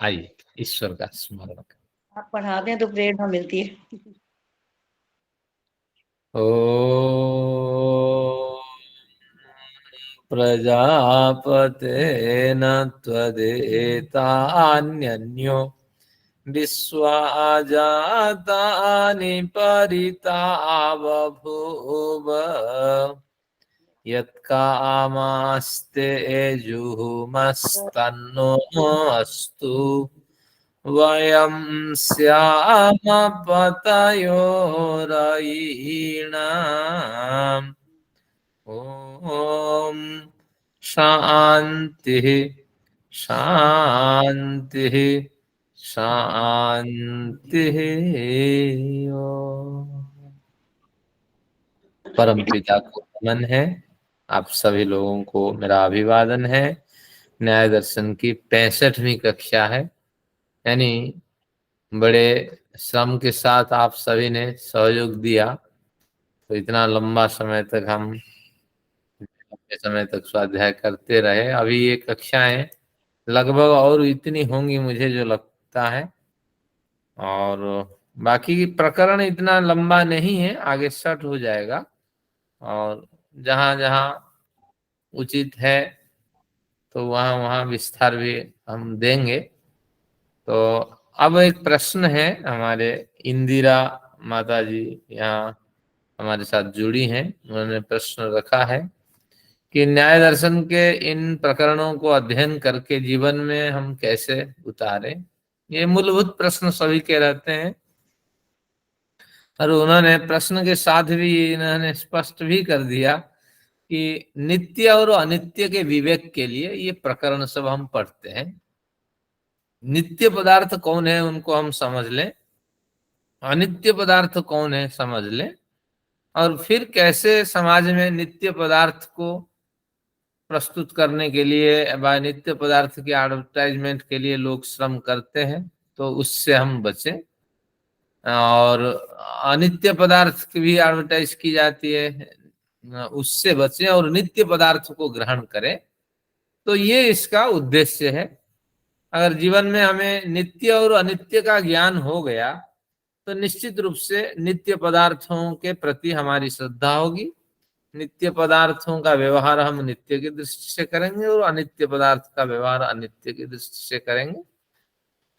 आइए ईश्वर का स्मरण। आप पढ़ाते हैं तो प्रेरणा मिलती है। ओ प्रजापतेन त्वदेतान्यन्यो विश्वा जातानि परिता बभूव यत्कामास्ते जुहुमस्तन्नो अस्तु वयं स्याम पतयोरयीणाम्। ॐ शान्तिः शान्तिः शान्तिः। परम पिता को नमन है। आप सभी लोगों को मेरा अभिवादन है। न्याय दर्शन की 65वीं कक्षा है, यानी बड़े श्रम के साथ आप सभी ने सहयोग दिया, तो इतना लंबा समय तक हम लंबे समय तक स्वाध्याय करते रहे। अभी ये कक्षाएं लगभग और इतनी होंगी मुझे जो लगता है, और बाकी प्रकरण इतना लंबा नहीं है, आगे शट हो जाएगा और जहां जहां उचित है तो वहां वहां विस्तार भी हम देंगे। तो अब एक प्रश्न है, हमारे इंदिरा माता जी यहाँ हमारे साथ जुड़ी हैं, उन्होंने प्रश्न रखा है कि न्याय दर्शन के इन प्रकरणों को अध्ययन करके जीवन में हम कैसे उतारें। ये मूलभूत प्रश्न सभी के रहते हैं, और उन्होंने प्रश्न के साथ भी इन्होंने स्पष्ट भी कर दिया कि नित्य और अनित्य के विवेक के लिए ये प्रकरण सब हम पढ़ते हैं। नित्य पदार्थ कौन है उनको हम समझ लें, अनित्य पदार्थ कौन है समझ लें, और फिर कैसे समाज में नित्य पदार्थ को प्रस्तुत करने के लिए व नित्य पदार्थ के एडवर्टाइजमेंट के लिए लोग श्रम करते हैं, तो उससे हम बचें। और अनित्य पदार्थ की भी एडवर्टाइज की जाती है, उससे बचें और नित्य पदार्थ को ग्रहण करें। तो ये इसका उद्देश्य है। अगर जीवन में हमें नित्य और अनित्य का ज्ञान हो गया तो निश्चित रूप से नित्य पदार्थों के प्रति हमारी श्रद्धा होगी, नित्य पदार्थों का व्यवहार हम नित्य की दृष्टि से करेंगे और अनित्य पदार्थ का व्यवहार अनित्य की दृष्टि से करेंगे।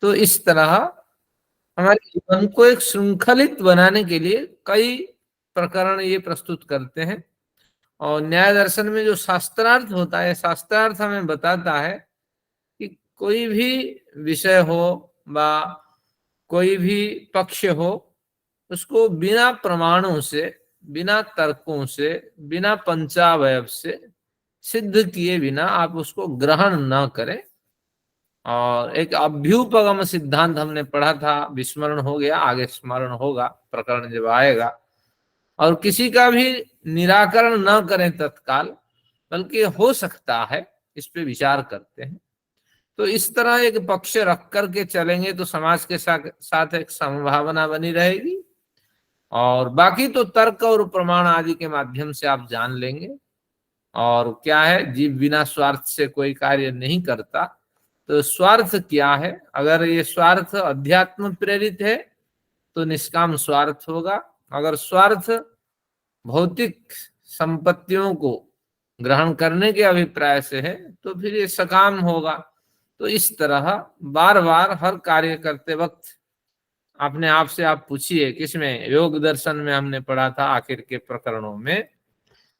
तो इस तरह हमारे जीवन को एक श्रृंखलित बनाने के लिए कई प्रकरण ये प्रस्तुत करते हैं। और न्याय दर्शन में जो शास्त्रार्थ होता है, शास्त्रार्थ हमें बताता है कि कोई भी विषय हो व कोई भी पक्ष हो, उसको बिना प्रमाणों से, बिना तर्कों से, बिना पंचावयव से सिद्ध किए बिना आप उसको ग्रहण न करें। और एक अभ्युपगम सिद्धांत हमने पढ़ा था, विस्मरण हो गया, आगे स्मरण होगा प्रकरण जब आएगा। और किसी का भी निराकरण न करें तत्काल, बल्कि हो सकता है इस पे विचार करते हैं। तो इस तरह एक पक्ष रख करके चलेंगे तो समाज के साथ एक संभावना बनी रहेगी, और बाकी तो तर्क और प्रमाण आदि के माध्यम से आप जान लेंगे। और क्या है, जीव बिना स्वार्थ से कोई कार्य नहीं करता। तो स्वार्थ क्या है, अगर ये स्वार्थ अध्यात्म प्रेरित है तो निष्काम स्वार्थ होगा। अगर स्वार्थ भौतिक संपत्तियों को ग्रहण करने के अभिप्राय से है तो फिर ये सकाम होगा। तो इस तरह बार बार हर कार्य करते वक्त अपने आप से आप पूछिए, किसमें, योग दर्शन में हमने पढ़ा था आखिर के प्रकरणों में,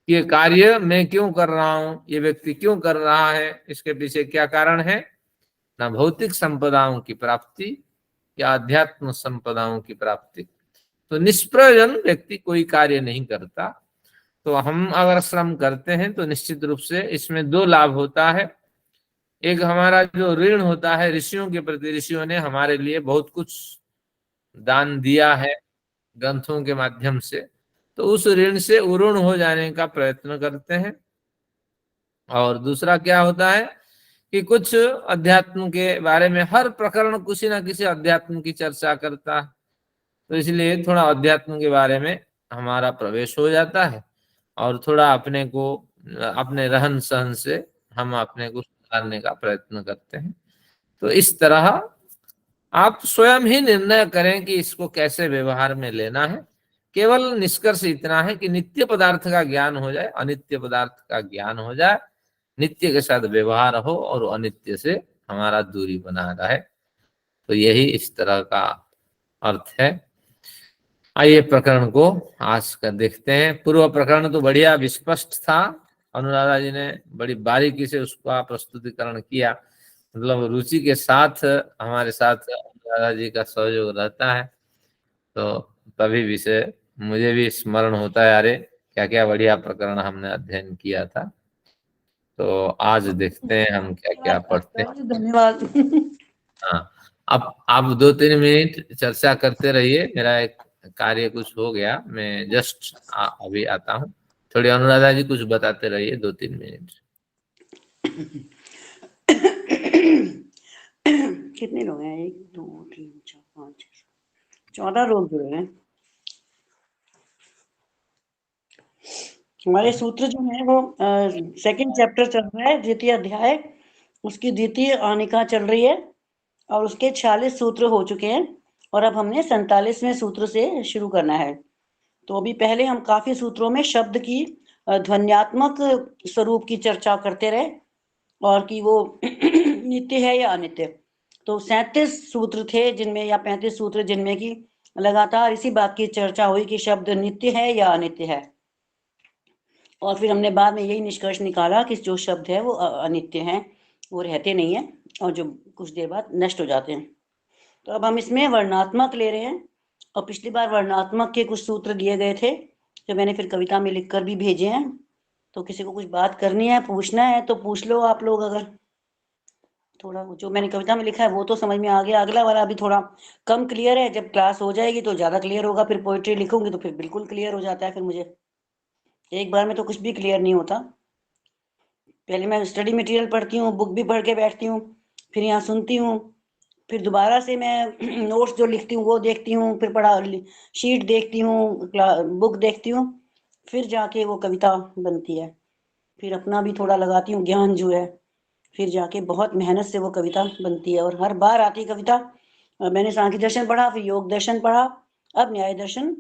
ये कार्य मैं क्यों कर रहा हूं, ये व्यक्ति क्यों कर रहा है, इसके पीछे क्या कारण है, ना भौतिक संपदाओं की प्राप्ति या अध्यात्म संपदाओं की प्राप्ति। तो निष्प्रयोजन व्यक्ति कोई कार्य नहीं करता। तो हम अगर श्रम करते हैं तो निश्चित रूप से इसमें दो लाभ होता है। एक हमारा जो ऋण होता है ऋषियों के प्रति, ऋषियों ने हमारे लिए बहुत कुछ दान दिया है ग्रंथों के माध्यम से, तो उस ऋण से उऋण हो जाने का प्रयत्न करते हैं। और दूसरा क्या होता है कि कुछ अध्यात्म के बारे में हर प्रकरण किसी ना किसी अध्यात्म की चर्चा करता है, तो इसलिए थोड़ा अध्यात्म के बारे में हमारा प्रवेश हो जाता है, और थोड़ा अपने को, अपने रहन सहन से हम अपने को सुधारने का प्रयत्न करते हैं। तो इस तरह आप स्वयं ही निर्णय करें कि इसको कैसे व्यवहार में लेना है। केवल निष्कर्ष इतना है कि नित्य पदार्थ का ज्ञान हो जाए, अनित्य पदार्थ का ज्ञान हो जाए, नित्य के साथ व्यवहार हो और अनित्य से हमारा दूरी बना रहे। तो यही इस तरह का अर्थ है। आइए प्रकरण को आज का देखते हैं। पूर्व प्रकरण तो बढ़िया विस्पष्ट था, अनुराधा जी ने बड़ी बारीकी से उसका प्रस्तुतिकरण किया। मतलब रुचि के साथ हमारे साथ अनुराधा जी का सहयोग रहता है, तो तभी विषय मुझे भी स्मरण होता है, अरे क्या क्या बढ़िया प्रकरण हमने अध्ययन किया था। तो आज देखते हैं हम क्या क्या पढ़ते हैं। धन्यवाद। हाँ, अब आप 2-3 मिनट चर्चा करते रहिए। मेरा एक कार्य कुछ हो गया, मैं जस्ट अभी आता हूँ। थोड़ी अनुराधा जी कुछ बताते रहिए 2-3 मिनट। कितने लोग हैं? 1 2 3 4 5 6 14 लोग जुड़े हैं। हमारे सूत्र जो है वो सेकंड चैप्टर चल रहा है, द्वितीय अध्याय, उसकी द्वितीय आनिका चल रही है और उसके 46 सूत्र हो चुके हैं और अब हमने 47वें सूत्र से शुरू करना है। तो अभी पहले हम काफी सूत्रों में शब्द की ध्वन्यात्मक स्वरूप की चर्चा करते रहे और कि वो नित्य है या अनित्य। तो 37 सूत्र थे जिनमें, या 35 सूत्र जिनमें कि लगातार इसी बात की चर्चा हुई कि शब्द नित्य है या अनित्य है। और फिर हमने बाद में यही निष्कर्ष निकाला कि जो शब्द है वो अनित्य हैं, वो रहते नहीं हैं और जो कुछ देर बाद नष्ट हो जाते हैं। तो अब हम इसमें वर्णात्मक ले रहे हैं और पिछली बार वर्णात्मक के कुछ सूत्र दिए गए थे जो मैंने फिर कविता में लिखकर भी भेजे हैं। तो किसी को कुछ बात करनी है, पूछना है तो पूछ लो आप लोग। अगर थोड़ा जो मैंने कविता में लिखा है वो तो समझ में आ गया, अगला वाला अभी थोड़ा कम क्लियर है। जब क्लास हो जाएगी तो ज्यादा क्लियर होगा, फिर पोइट्री लिखूंगी तो फिर बिल्कुल क्लियर हो जाता है। फिर मुझे एक बार में तो कुछ भी क्लियर नहीं होता। पहले मैं स्टडी मटेरियल पढ़ती हूँ, बुक भी पढ़ के बैठती हूँ, फिर यहाँ सुनती हूँ, फिर दोबारा से मैं नोट्स जो लिखती हूँ वो देखती हूँ, फिर पढ़ा शीट देखती हूँ, बुक देखती हूँ, फिर जाके वो कविता बनती है। फिर अपना भी थोड़ा लगाती हूँ ज्ञान जो है, फिर जाके बहुत मेहनत से वो कविता बनती है और हर बार आती कविता। मैंने सांख्य दर्शन पढ़ा, फिर योग दर्शन पढ़ा, अब न्याय दर्शन।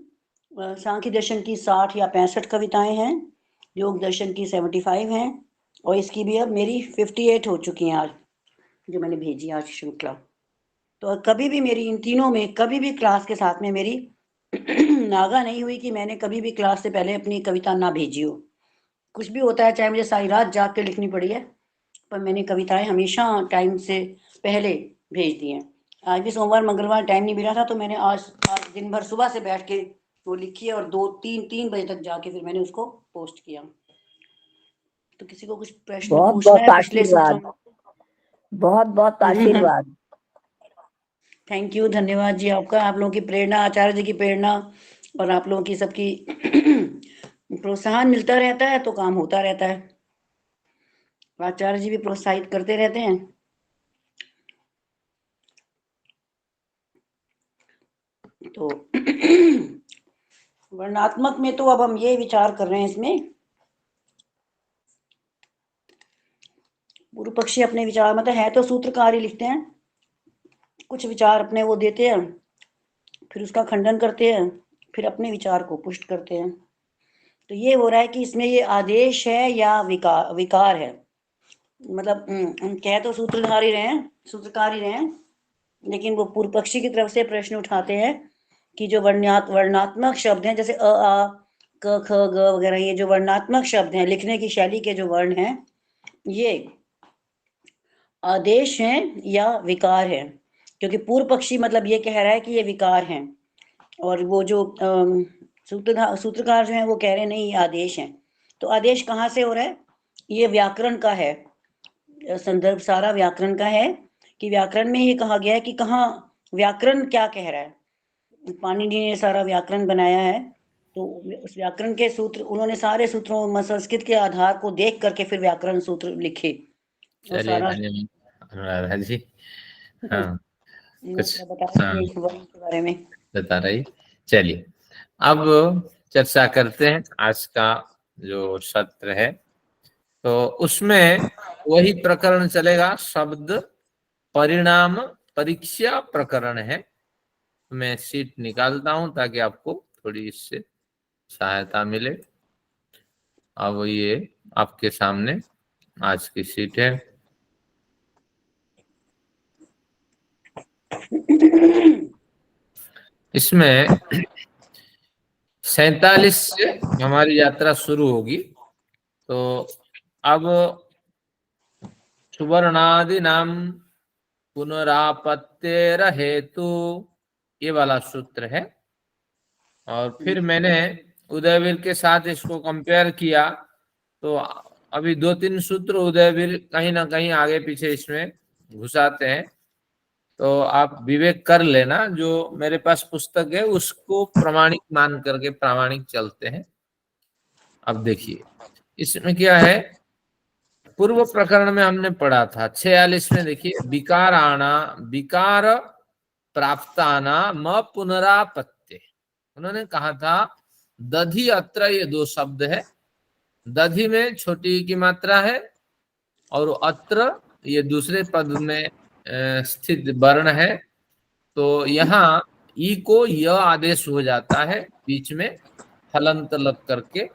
सांख्य दर्शन की 60 या 65 कविताएं हैं, योग दर्शन की 75 हैं और इसकी भी अब मेरी 58 हो चुकी हैं आज, जो मैंने भेजी आज श्रृंखला। तो कभी भी मेरी इन तीनों में कभी भी क्लास के साथ में मेरी नागा नहीं हुई कि मैंने कभी भी क्लास से पहले अपनी कविता ना भेजी हो। कुछ भी होता है, चाहे मुझे सारी रात जाग के लिखनी पड़ी है, पर मैंने कविताएं हमेशा टाइम से पहले भेज दी हैं। आज भी सोमवार मंगलवार टाइम नहीं मिला था तो मैंने आज दिन भर सुबह से बैठ के वो लिखी है और 2-3 बजे तक जाके फिर मैंने उसको पोस्ट किया। तो किसी को कुछ प्रश्न बहुत पूछना बहुत है पिछले सूत्रों आशीर्वाद, बहुत बहुत आशीर्वाद। थैंक यू, धन्यवाद जी आपका। आप लोगों की प्रेरणा, आचार्य जी की प्रेरणा और आप लोगों की सबकी प्रोत्साहन मिलता रहता है तो काम होता रहता है। आचार्य जी भी प्रोत्साहित करते रहते हैं। तो वर्णात्मक में तो अब हम ये विचार कर रहे हैं, इसमें पूर्व पक्षी अपने विचार, मतलब है तो सूत्रकार ही लिखते हैं, कुछ विचार अपने वो देते हैं, फिर उसका खंडन करते हैं, फिर अपने विचार को पुष्ट करते हैं। तो ये हो रहा है कि इसमें ये आदेश है या विकार है। मतलब हम कह तो सूत्रधार ही रहे हैं, सूत्रकार ही रहे हैं, लेकिन वो पूर्व पक्षी की तरफ से प्रश्न उठाते हैं कि जो वर्णात्मक शब्द हैं, जैसे अ आ क ख ग वगैरह, ये जो वर्णात्मक शब्द हैं, लिखने की शैली के जो वर्ण हैं, ये आदेश हैं या विकार हैं। क्योंकि पूर्व पक्षी मतलब ये कह रहा है कि ये विकार हैं और वो जो सूत्रकार जो है वो कह रहे हैं नहीं, ये आदेश हैं। तो आदेश कहाँ से हो रहा है? ये व्याकरण का है, संदर्भ सारा व्याकरण का है कि व्याकरण में ये कहा गया है कि कहाँ व्याकरण क्या कह रहा है। पाणिनि ने सारा व्याकरण बनाया है, तो उस व्याकरण के सूत्र उन्होंने सारे सूत्रों संस्कृत के आधार को देख करके फिर व्याकरण सूत्र लिखे और चलिए सारा धन्यवाद अनुराधा जी। हाँ, कुछ बता हाँ रहे के बारे में। बता रही। चलिए अब चर्चा करते हैं आज का जो सत्र है। तो उसमें वही प्रकरण चलेगा, शब्द परिणाम परीक्षा प्रकरण है। मैं शीट निकालता हूं ताकि आपको थोड़ी इससे सहायता मिले। अब ये आपके सामने आज की शीट है। इसमें 47 से हमारी यात्रा शुरू होगी। तो अब सुवर्णादि नाम पुनरापत्तेर हेतु, ये वाला सूत्र है। और फिर मैंने उदयवीर के साथ इसको कंपेयर किया, तो अभी 2-3 सूत्र उदयवीर कहीं ना कहीं आगे पीछे इसमें घुसाते हैं। तो आप विवेक कर लेना, जो मेरे पास पुस्तक है उसको प्रमाणिक मान करके प्रामाणिक चलते हैं। अब देखिए इसमें क्या है, पूर्व प्रकरण में हमने पढ़ा था 46 में, देखिए विकार प्राप्ताना म पुनरापत्ते। उन्होंने कहा था दधि अत्र, ये 2 शब्द है। दधि में छोटी की मात्रा है और अत्र ये दूसरे पद में स्थित वर्ण है। तो यहाँ ई को य आदेश हो जाता है बीच में हलंत लग करके,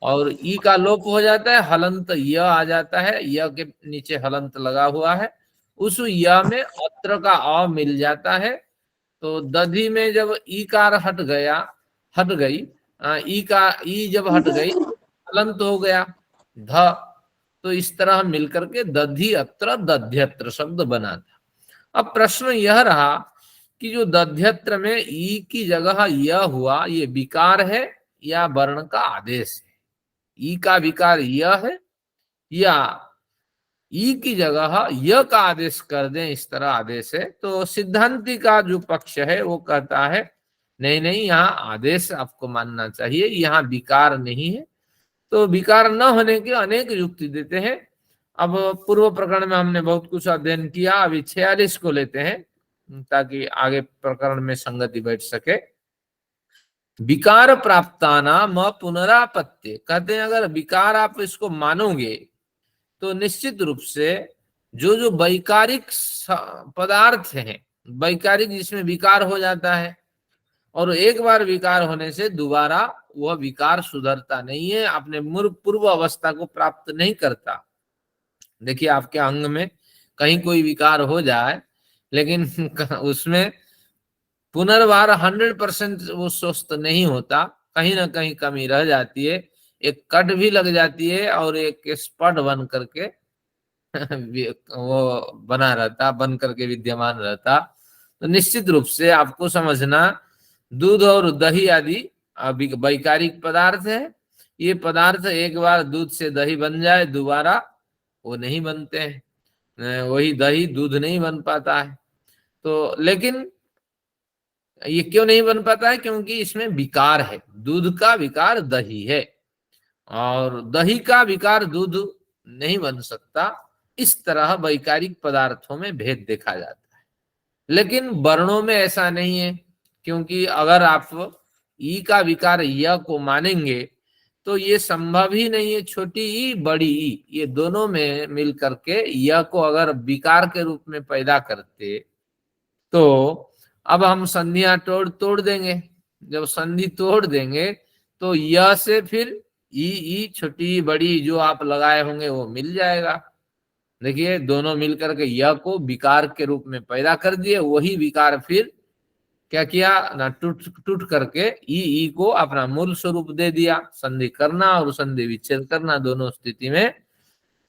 और ई का लोप हो जाता है, हलंत य आ जाता है, य के नीचे हलंत लगा हुआ है। उस य में अत्र का अ मिल जाता है। तो दधि में जब ई कार हट गई, ई जब हट गई हलंत हो गया ध। तो इस तरह मिलकर के दधि अत्र दध्यत्र शब्द बना था। अब प्रश्न यह रहा कि जो दध्यत्र में ई की जगह य हुआ, ये विकार है या वर्ण का आदेश है? ई का विकार य है या ई की जगह य का आदेश कर दें, इस तरह आदेश है? तो सिद्धांति का जो पक्ष है वो कहता है नहीं नहीं, यहाँ आदेश आपको मानना चाहिए, यहाँ विकार नहीं है। तो विकार न होने के अनेक युक्ति देते हैं। अब पूर्व प्रकरण में हमने बहुत कुछ अध्ययन किया, अभी 46 को लेते हैं ताकि आगे प्रकरण में संगति बैठ सके। विकार प्राप्ताना म पुनरापत्ति, कहते हैं अगर विकार आप इसको मानोगे तो निश्चित रूप से जो जो वैकारिक पदार्थ हैं, वैकारिक जिसमें विकार हो जाता है, और एक बार विकार होने से दोबारा वह विकार सुधरता नहीं है, अपने पूर्व अवस्था को प्राप्त नहीं करता। देखिए आपके अंग में कहीं कोई विकार हो जाए, लेकिन उसमें पुनर्वार 100% वो स्वस्थ नहीं होता, कहीं ना कहीं कमी रह जाती है, एक कट भी लग जाती है और एक स्पट बन करके वो बन करके विद्यमान रहता। तो निश्चित रूप से आपको समझना, दूध और दही आदि वैकारिक पदार्थ है। ये पदार्थ एक बार दूध से दही बन जाए, दोबारा वो नहीं बनते हैं, वही दही दूध नहीं बन पाता है। तो लेकिन ये क्यों नहीं बन पाता है? क्योंकि इसमें विकार है। दूध का विकार दही है और दही का विकार दूध नहीं बन सकता। इस तरह वैकारिक पदार्थों में भेद देखा जाता है, लेकिन वर्णों में ऐसा नहीं है। क्योंकि अगर आप ई का विकार य को मानेंगे तो ये संभव ही नहीं है। छोटी ई बड़ी ई, ये दोनों में मिल करके य को अगर विकार के रूप में पैदा करते, तो अब हम संधियां तोड़ देंगे। जब संधि तोड़ देंगे तो य से फिर ई छोटी बड़ी जो आप लगाए होंगे वो मिल जाएगा। देखिए दोनों मिलकर के य को विकार के रूप में पैदा कर दिए, वही विकार फिर क्या किया ना, टूट करके ई को अपना मूल स्वरूप दे दिया। संधि करना और संधि विच्छेद करना, दोनों स्थिति में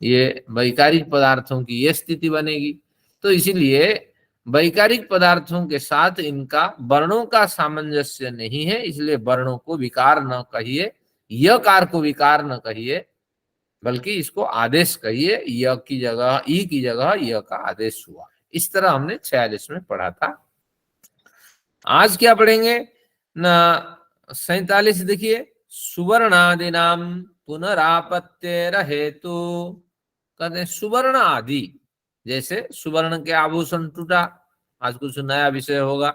ये वैकारिक पदार्थों की ये स्थिति बनेगी। तो इसीलिए वैकारिक पदार्थों के साथ इनका वर्णों का सामंजस्य नहीं है, इसलिए वर्णों को विकार न कहिए, यकार को विकार न कहिए, बल्कि इसको आदेश कहिए। य की जगह ई की जगह य का आदेश हुआ। इस तरह हमने 46 में पढ़ा था। आज क्या पढ़ेंगे ना, 47 देखिए, सुवर्णादि नाम पुनरापत्तेर हेतु। कहते हैं सुवर्ण आदि, जैसे सुवर्ण के आभूषण टूटा, आज कुछ नया विषय होगा,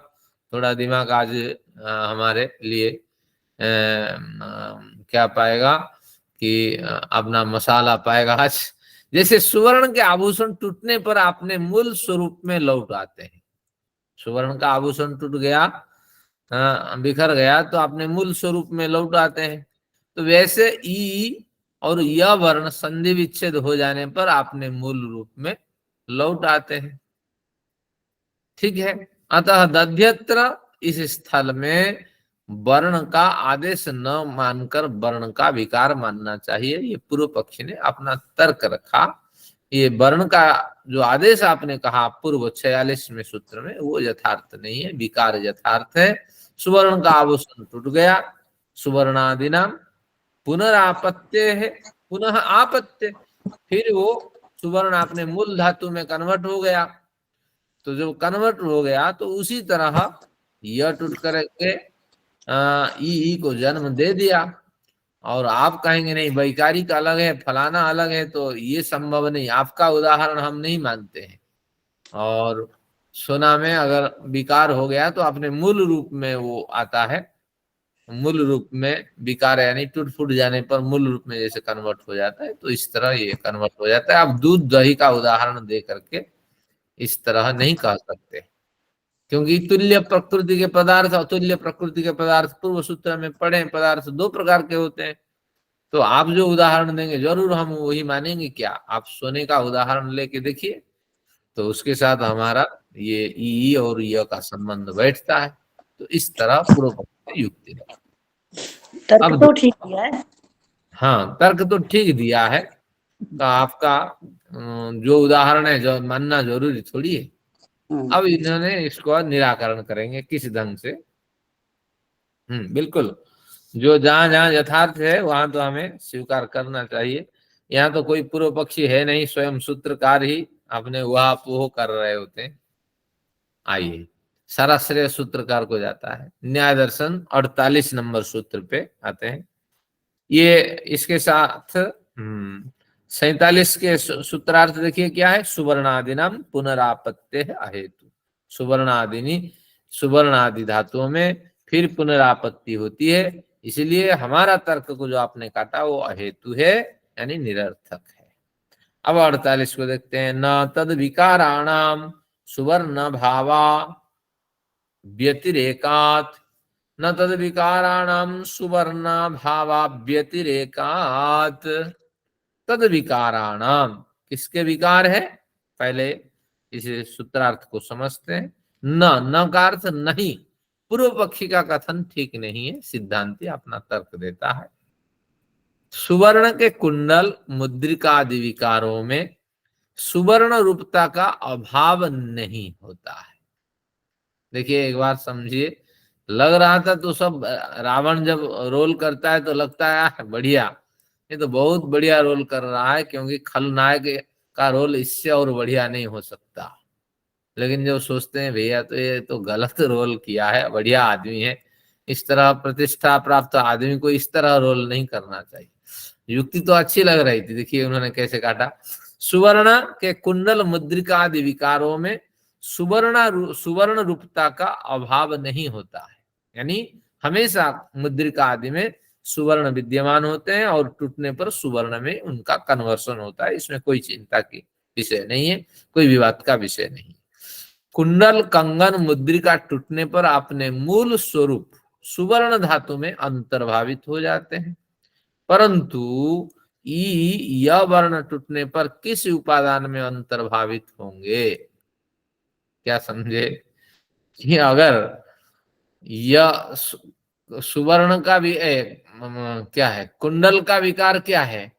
थोड़ा दिमाग आज हमारे लिए क्या पाएगा कि अपना मसाला पाएगा आज। जैसे सुवर्ण के आभूषण टूटने पर अपने मूल स्वरूप में लौट आते हैं। सुवर्ण का आभूषण टूट गया, बिखर गया, तो अपने मूल स्वरूप में लौट आते हैं। तो वैसे ई और य वर्ण संधि विच्छेद हो जाने पर अपने मूल रूप में लौट आते हैं। ठीक है। अतः दध्यत्र इस स्थल में वर्ण का आदेश न मानकर वर्ण का विकार मानना चाहिए। ये पूर्व पक्षी ने अपना तर्क रखा। ये वर्ण का जो आदेश आपने कहा पूर्व 46वें सूत्र में, वो यथार्थ नहीं है, विकार यथार्थ है। सुवर्ण का आभूषण टूट गया, सुवर्णादिना पुनरापत्य है, पुनः आपत्य, फिर वो सुवर्ण अपने मूल धातु में कन्वर्ट हो गया। तो जब कन्वर्ट हो गया तो उसी तरह यह टूट करके ई को जन्म दे दिया। और आप कहेंगे नहीं वैकारिक अलग है, फलाना अलग है, तो ये संभव नहीं, आपका उदाहरण हम नहीं मानते हैं। और सोना में अगर विकार हो गया तो अपने मूल रूप में वो आता है, मूल रूप में विकार यानी टूट फूट जाने पर मूल रूप में जैसे कन्वर्ट हो जाता है, तो इस तरह ये कन्वर्ट हो जाता है। आप दूध दही का उदाहरण दे करके इस तरह नहीं कह सकते, क्योंकि तुल्य प्रकृति के पदार्थ, अतुल्य प्रकृति के पदार्थ पूर्व सूत्र में पढ़े, पदार्थ दो प्रकार के होते हैं। तो आप जो उदाहरण देंगे जरूर हम वही मानेंगे। क्या आप सोने का उदाहरण लेके देखिए, तो उसके साथ हमारा ये ई और य का संबंध बैठता है। तो इस तरह पूर्व पक्ष ने युक्ति रखी। तर्क तो ठीक दिया है। हाँ, तर्क तो ठीक दिया है। तो आपका जो उदाहरण है जो मानना जरूरी थोड़ी है। अब इन्होंने इसको निराकरण करेंगे किस ढंग से। बिल्कुल, जो जहां जहां यथार्थ है वहां तो हमें स्वीकार करना चाहिए। यहाँ तो कोई पूर्व पक्षी है नहीं, स्वयं सूत्रकार ही अपने वह पोह कर रहे होते हैं। आइए, सारा श्रेय सूत्रकार को जाता है। न्याय दर्शन 48 नंबर सूत्र पे आते हैं। ये इसके साथ 47 के सूत्रार्थ देखिए क्या है। सुवर्णादिनाम पुनरापत्ते अहेतु, सुवर्णादिनी सुवर्णादि धातुओं में फिर पुनरापत्ति होती है, इसलिए हमारा तर्क को जो आपने काटा वो अहेतु है, यानी निरर्थक है। अब 48 को देखते हैं। न तद विकाराणाम सुवर्ण भावा व्यतिरेकात, न तद विकाराणाम सुवर्ण भावा व्यतिरेकात। तद विकाराणाम, किसके विकार है, पहले इसे सूत्रार्थ को समझते हैं। न का अर्थ नहीं, पूर्व पक्षी का कथन ठीक नहीं है, सिद्धांति अपना तर्क देता है। सुवर्ण के कुंडल मुद्रिका आदि विकारों में सुवर्ण रूपता का अभाव नहीं होता है। देखिए एक बार समझिए, लग रहा था तो सब रावण जब रोल करता है तो लगता है बढ़िया, ये तो बहुत बढ़िया रोल कर रहा है, क्योंकि खलनायक का रोल इससे और बढ़िया नहीं हो सकता। लेकिन जब सोचते हैं भैया तो ये तो गलत रोल किया है, बढ़िया आदमी है, इस तरह प्रतिष्ठा प्राप्त आदमी को इस तरह रोल नहीं करना चाहिए। युक्ति तो अच्छी लग रही थी, देखिए उन्होंने कैसे काटा। सुवर्ण के कुंडल मुद्रिका आदि विकारों में सुवर्ण रूपता का अभाव नहीं होता है, यानी हमेशा मुद्रिका आदि में सुवर्ण विद्यमान होते हैं और टूटने पर सुवर्ण में उनका कन्वर्सन होता है। इसमें कोई चिंता की विषय नहीं है, कोई विवाद का विषय नहीं। कुंडल कंगन मुद्रिका टूटने पर अपने मूल स्वरूप सुवर्ण धातु में अंतर्भावित हो जाते हैं, परंतु यह वर्ण टूटने पर किस उपादान में अंतर्भावित होंगे। क्या समझे कि अगर यह सुवर्ण का भी क्या है, कुंडल का विकार क्या है,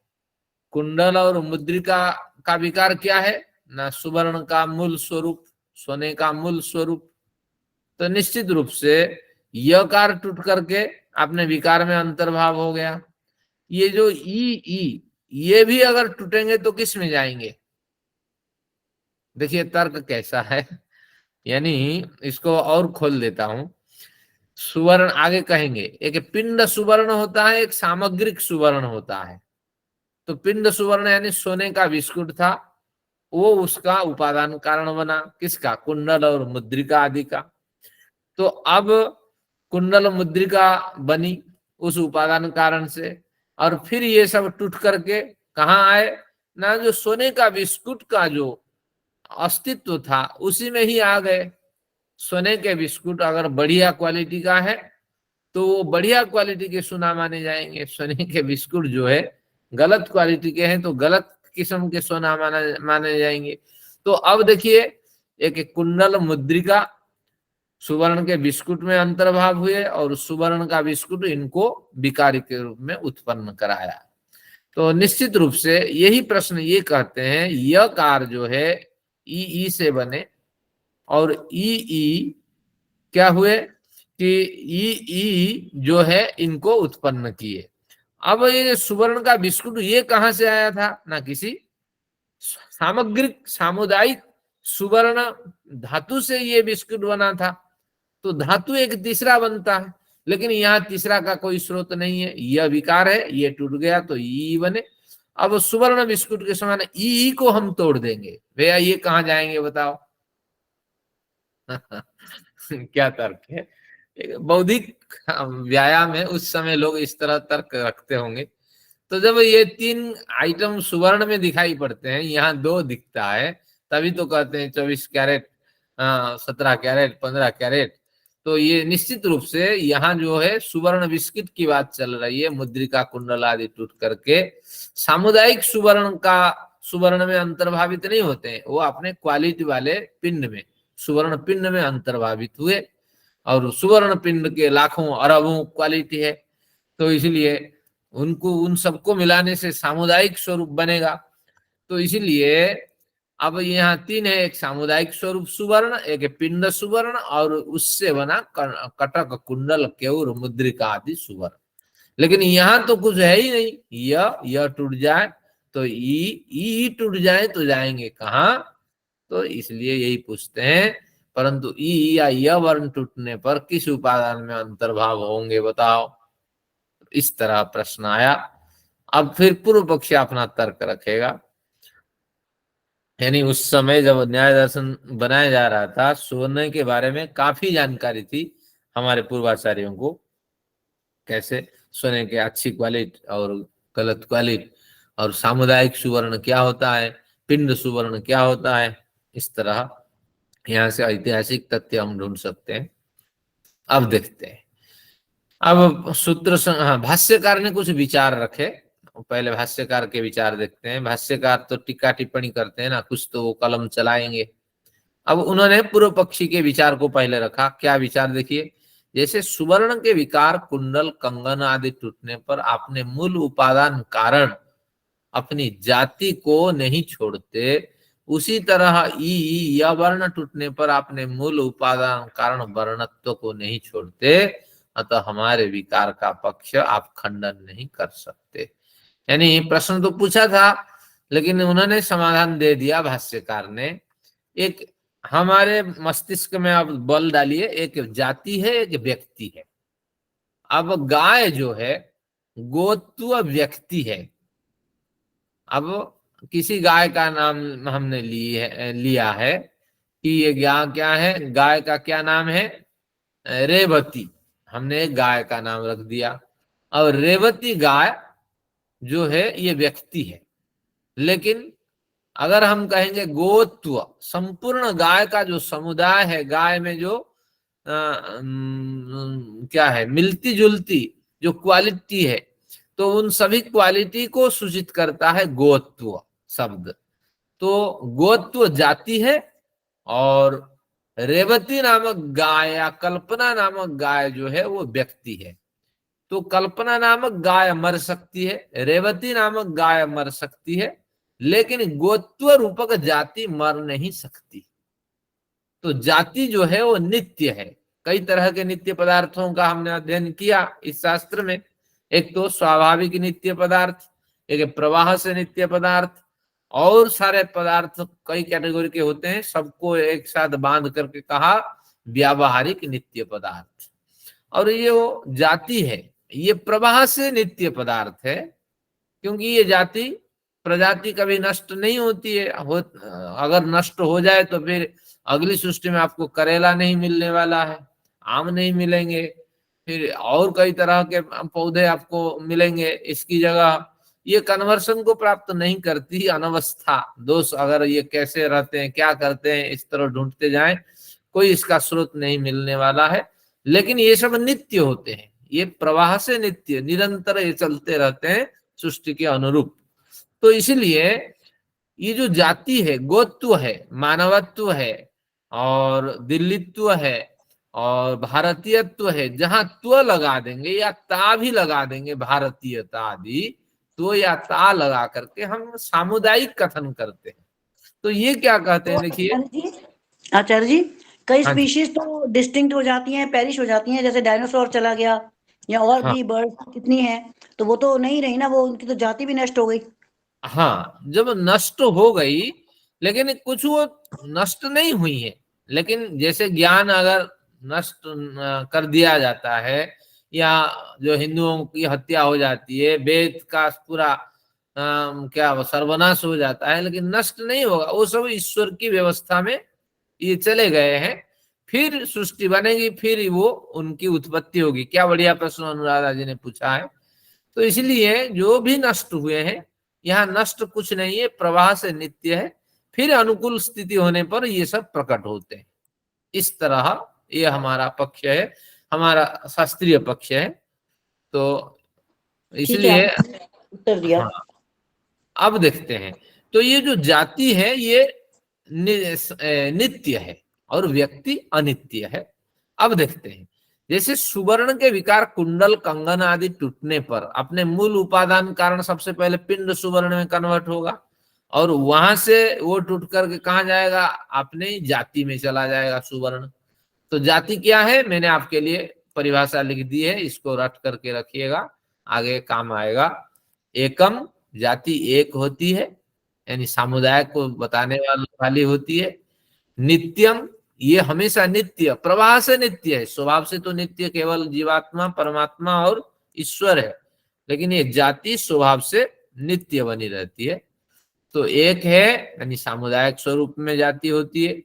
कुंडल और मुद्रिका का विकार क्या है ना, सुवर्ण का मूल स्वरूप, सोने का मूल स्वरूप। तो निश्चित रूप से यह कार टूट करके अपने विकार में अंतर्भाव हो गया। ये जो ई ये भी अगर टूटेंगे तो किस में जाएंगे। देखिए तर्क कैसा है, यानी इसको और खोल देता हूं। सुवर्ण आगे कहेंगे, एक पिंड सुवर्ण होता है, एक सामग्रिक सुवर्ण होता है। तो पिंड सुवर्ण यानी सोने का बिस्कुट था, वो उसका उपादान कारण बना, किसका, कुंडल और मुद्रिका आदि का। तो अब कुंडल मुद्रिका बनी उस उपादान कारण से, और फिर ये सब टूट करके कहाँ आए ना जो सोने का बिस्कुट का जो अस्तित्व था उसी में ही आ गए। सोने के बिस्कुट अगर बढ़िया क्वालिटी का है तो वो बढ़िया क्वालिटी के सोना माने जाएंगे, सोने के बिस्कुट जो है गलत क्वालिटी के हैं तो गलत किस्म के सोना माने जाएंगे। तो अब देखिए, एक कुंडल मुद्रिका सुवर्ण के बिस्कुट में अंतर्भाव हुए और सुवर्ण का बिस्कुट इनको विकारी के रूप में उत्पन्न कराया। तो निश्चित रूप से यही प्रश्न ये कहते हैं, यह कार जो है ई से बने और ई क्या हुए कि ई जो है इनको उत्पन्न किए। अब ये सुवर्ण का बिस्कुट ये कहां से आया था? ना किसी सामग्रिक सामुदायिक सुवर्ण धातु से ये बिस्कुट बना था। तो धातु एक तीसरा बनता है, लेकिन यहाँ तीसरा का कोई स्रोत नहीं है, यह विकार है, ये टूट गया तो ई बने। अब सुवर्ण बिस्कुट के समान ई को हम तोड़ देंगे, भैया ये कहाँ जाएंगे बताओ? क्या तर्क है? बौद्धिक व्यायाम है, उस समय लोग इस तरह तर्क रखते होंगे। तो जब ये 3 आइटम सुवर्ण में दिखाई पड़ते हैं, यहाँ 2 दिखता है, तभी तो कहते हैं 24 कैरेट, 17 कैरेट, 15 कैरेट। तो ये निश्चित रूप से यहाँ जो है सुवर्ण बिस्किट की बात चल रही है। मुद्रिका कुंडल आदि टूट करके सामुदायिक सुवर्ण में अंतर्भावित नहीं होते हैं, वो अपने क्वालिटी वाले पिंड में, सुवर्ण पिंड में अंतर्भावित हुए। और सुवर्ण पिंड के लाखों अरबों क्वालिटी है, तो इसलिए उनको उन सबको मिलाने से सामुदायिक स्वरूप बनेगा। तो इसलिए अब यहाँ 3 है, एक सामुदायिक स्वरूप सुवर्ण, एक पिंड सुवर्ण और उससे बना कटक कुंडल केऊर मुद्रिका आदि सुवर्ण। लेकिन यहाँ तो कुछ है ही नहीं, यह टूट जाए तो ई टूट जाए तो जाएंगे कहाँ? तो इसलिए यही पूछते हैं, परंतु ई या यह वर्ण टूटने पर किस उपादान में अंतर्भाव होंगे बताओ? इस तरह प्रश्न आया। अब फिर पूर्व पक्षी अपना तर्क रखेगा। यानी उस समय जब न्याय दर्शन बनाया जा रहा था, सोने के बारे में काफी जानकारी थी हमारे पूर्वाचार्यों को, कैसे सोने के अच्छी क्वालिटी और गलत क्वालिटी, और सामुदायिक सुवर्ण क्या होता है, पिंड सुवर्ण क्या होता है। इस तरह यहाँ से ऐतिहासिक तथ्य हम ढूंढ सकते हैं। अब देखते हैं, अब भाष्यकार ने कुछ विचार रखे। पहले भाष्यकार के विचार देखते हैं। भाष्यकार तो टीका टिप्पणी करते हैं ना, कुछ तो वो कलम चलाएंगे। अब उन्होंने पूर्व पक्षी के विचार को पहले रखा। क्या विचार देखिए, जैसे सुवर्ण के विकार कुंडल कंगन आदि टूटने पर आपने मूल उपादान कारण अपनी जाति को नहीं छोड़ते, उसी तरह यह वर्ण टूटने पर आपने मूल उपादान कारण वर्णत्व को नहीं छोड़ते, अतः हमारे विकार का पक्ष आप खंडन नहीं कर सकते। यानी प्रश्न तो पूछा था, लेकिन उन्होंने समाधान दे दिया भाष्यकार ने। एक हमारे मस्तिष्क में अब बल डालिए, एक जाति है, एक व्यक्ति है। अब गाय जो है गोत्व व्यक्ति है। अब किसी गाय का नाम हमने लिया है कि ये क्या है, गाय का क्या नाम है? रेवती। हमने एक गाय का नाम रख दिया। और रेवती गाय जो है ये व्यक्ति है। लेकिन अगर हम कहेंगे गोत्व, संपूर्ण गाय का जो समुदाय है, गाय में जो क्या है, मिलती जुलती जो क्वालिटी है, तो उन सभी क्वालिटी को सूचित करता है गोत्व शब्द। तो गोत्व जाति है, और रेवती नामक गाय या कल्पना नामक गाय जो है वो व्यक्ति है। तो कल्पना नामक गाय मर सकती है, रेवती नामक गाय मर सकती है, लेकिन गोत्व रूपक जाति मर नहीं सकती। तो जाति जो है वो नित्य है। कई तरह के नित्य पदार्थों का हमने अध्ययन किया इस शास्त्र में। एक तो स्वाभाविक नित्य पदार्थ, एक प्रवाह से नित्य पदार्थ, और सारे पदार्थ कई कैटेगरी के होते हैं, सबको एक साथ बांध करके कहा व्यावहारिक नित्य पदार्थ। और ये वो जाति है, ये प्रवाह से नित्य पदार्थ है, क्योंकि ये जाति प्रजाति कभी नष्ट नहीं होती है। अगर नष्ट हो जाए तो फिर अगली सृष्टि में आपको करेला नहीं मिलने वाला है, आम नहीं मिलेंगे, फिर और कई तरह के पौधे आपको मिलेंगे इसकी जगह। ये कन्वर्सन को प्राप्त नहीं करती। अनवस्था दोष, अगर ये कैसे रहते हैं, क्या करते हैं, इस तरह ढूंढते जाएं, कोई इसका स्रोत नहीं मिलने वाला है। लेकिन ये सब नित्य होते हैं, ये प्रवाह से नित्य निरंतर ये चलते रहते हैं सृष्टि के अनुरूप। तो इसलिए ये जो जाति है, गोत्व है, मानवत्व है और दिल्लीत्व है और भारतीयत्व है, जहां त्व लगा देंगे या ता भी लगा देंगे, भारतीयता आदि, तो या ता लगा करके हम सामुदायिक कथन करते हैं। तो ये क्या कहते हैं, देखिए आचार्य जी, कई हाँ जी, स्पीशीज तो डिस्टिंक्ट हो जाती हैं, पेरिश हो जाती हैं, जैसे डायनासोर चला गया या और हाँ भी बर्ड कितनी है, तो वो तो नहीं रही ना, वो उनकी तो जाति भी नष्ट हो गई। हाँ, जब नष्ट हो गई, लेकिन कुछ वो नष्ट नहीं हुई है। लेकिन जैसे ज्ञान अगर नष्ट कर दिया जाता है, या जो हिंदुओं की हत्या हो जाती है, वेद का पूरा क्या वो सर्वनाश हो जाता है, लेकिन नष्ट नहीं होगा, वो सब ईश्वर की व्यवस्था में ये चले गए हैं। फिर सृष्टि बनेगी, फिर वो उनकी उत्पत्ति होगी। क्या बढ़िया प्रश्न अनुराधा जी ने पूछा है। तो इसलिए जो भी नष्ट हुए हैं, यहाँ नष्ट कुछ नहीं है, प्रवाह से नित्य है, फिर अनुकूल स्थिति होने पर ये सब प्रकट होते हैं। इस तरह ये हमारा पक्ष है, हमारा शास्त्रीय पक्ष है। तो ठीक है, इसलिए आपने उत्तर दिया। हाँ, अब देखते हैं। तो ये जो जाति है ये नित्य है और व्यक्ति अनित्य है। अब देखते हैं, जैसे सुवर्ण के विकार, कुंडल, कंगन आदि टूटने पर अपने मूल उपादान कारण सबसे पहले पिंड सुवर्ण में कन्वर्ट होगा, और वहां से वो टूट करके कहाँ जाएगा, अपने जाति में चला जाएगा सुवर्ण। तो जाति क्या है, मैंने आपके लिए परिभाषा लिख दी है, इसको रट करके रखिएगा, आगे काम आएगा। एकम, जाति एक होती है, यानी समुदाय को बताने वाली होती है। नित्यम, ये हमेशा नित्य, प्रवाह से नित्य है, स्वभाव से तो नित्य केवल जीवात्मा, परमात्मा और ईश्वर है, लेकिन ये जाति स्वभाव से नित्य बनी रहती है। तो एक है, यानी सामुदायिक स्वरूप में जाति होती है,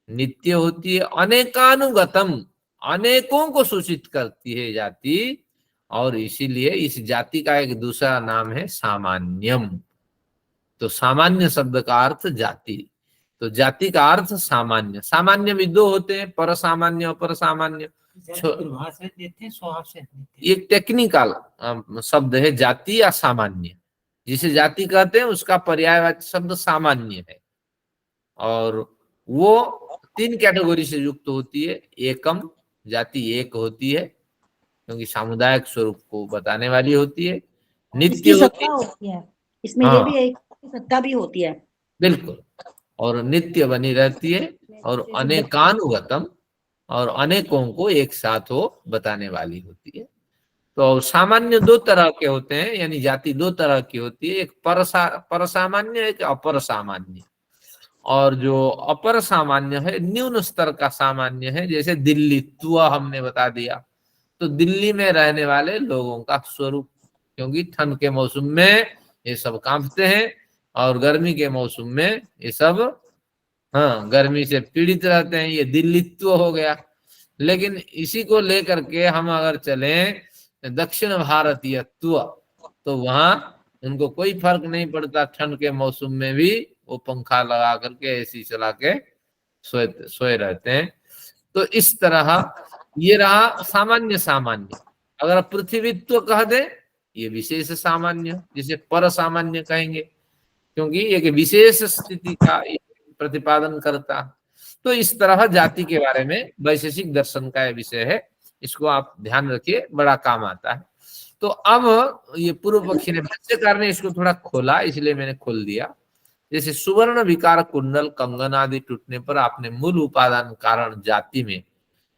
नित्य होती है। अनेकानुगतम, अनेकों को सूचित करती है जाति, और इसीलिए इस जाति का एक दूसरा नाम है सामान्यम। तो सामान्य शब्द का अर्थ जाति, तो जाति का अर्थ सामान्य। सामान्य भी दो होते हैं, पर सामान्य, अपर सामान्य। एक टेक्निकल शब्द है जाति या सामान्य। जिसे जाति कहते हैं उसका पर्यायवाची शब्द सामान्य है, और वो तीन कैटेगरी से युक्त होती है। एकम, जाति एक होती है क्योंकि सामुदायिक स्वरूप को बताने वाली होती है। नित्य इसकी होती सत्ता होती है, इसमें ये हाँ भी है कि सत्ता भी होती है। बिल्कुल, और नित्य बनी रहती है, और अनेकानुगतम, और अनेकों को एक साथ वो बताने वाली होती है। तो सामान्य दो तरह के होते हैं, यानी जाति दो तरह की होती है, एक पर सामान्य, एक अपर सामान्य। और जो अपर सामान्य है, न्यून स्तर का सामान्य है, जैसे दिल्लीत्व हमने बता दिया। तो दिल्ली में रहने वाले लोगों का स्वरूप, क्योंकि ठंड के मौसम में ये सब कांपते हैं, और गर्मी के मौसम में ये सब हाँ गर्मी से पीड़ित रहते हैं, ये दिल्लीत्व हो गया। लेकिन इसी को लेकर के हम अगर चलें दक्षिण भारतीयत्व, तो वहां उनको कोई फर्क नहीं पड़ता, ठंड के मौसम में भी वो पंखा लगा करके एसी चला के सोए रहते हैं। तो इस तरह ये रहा सामान्य सामान्य। अगर पृथ्वीत्व कह दे, ये विशेष सामान्य, जिसे पर सामान्य कहेंगे, क्योंकि एक विशेष स्थिति का प्रतिपादन करता। तो इस तरह जाति के बारे में वैशेषिक दर्शन का विषय है, इसको आप ध्यान रखिए, बड़ा काम आता है। तो अब ये पूर्व पक्षी ने, भाष्यकार ने इसको थोड़ा खोला, इसलिए मैंने खोल दिया। जैसे सुवर्ण विकार, कुंडल, कंगन आदि टूटने पर आपने मूल उपादान कारण जाति में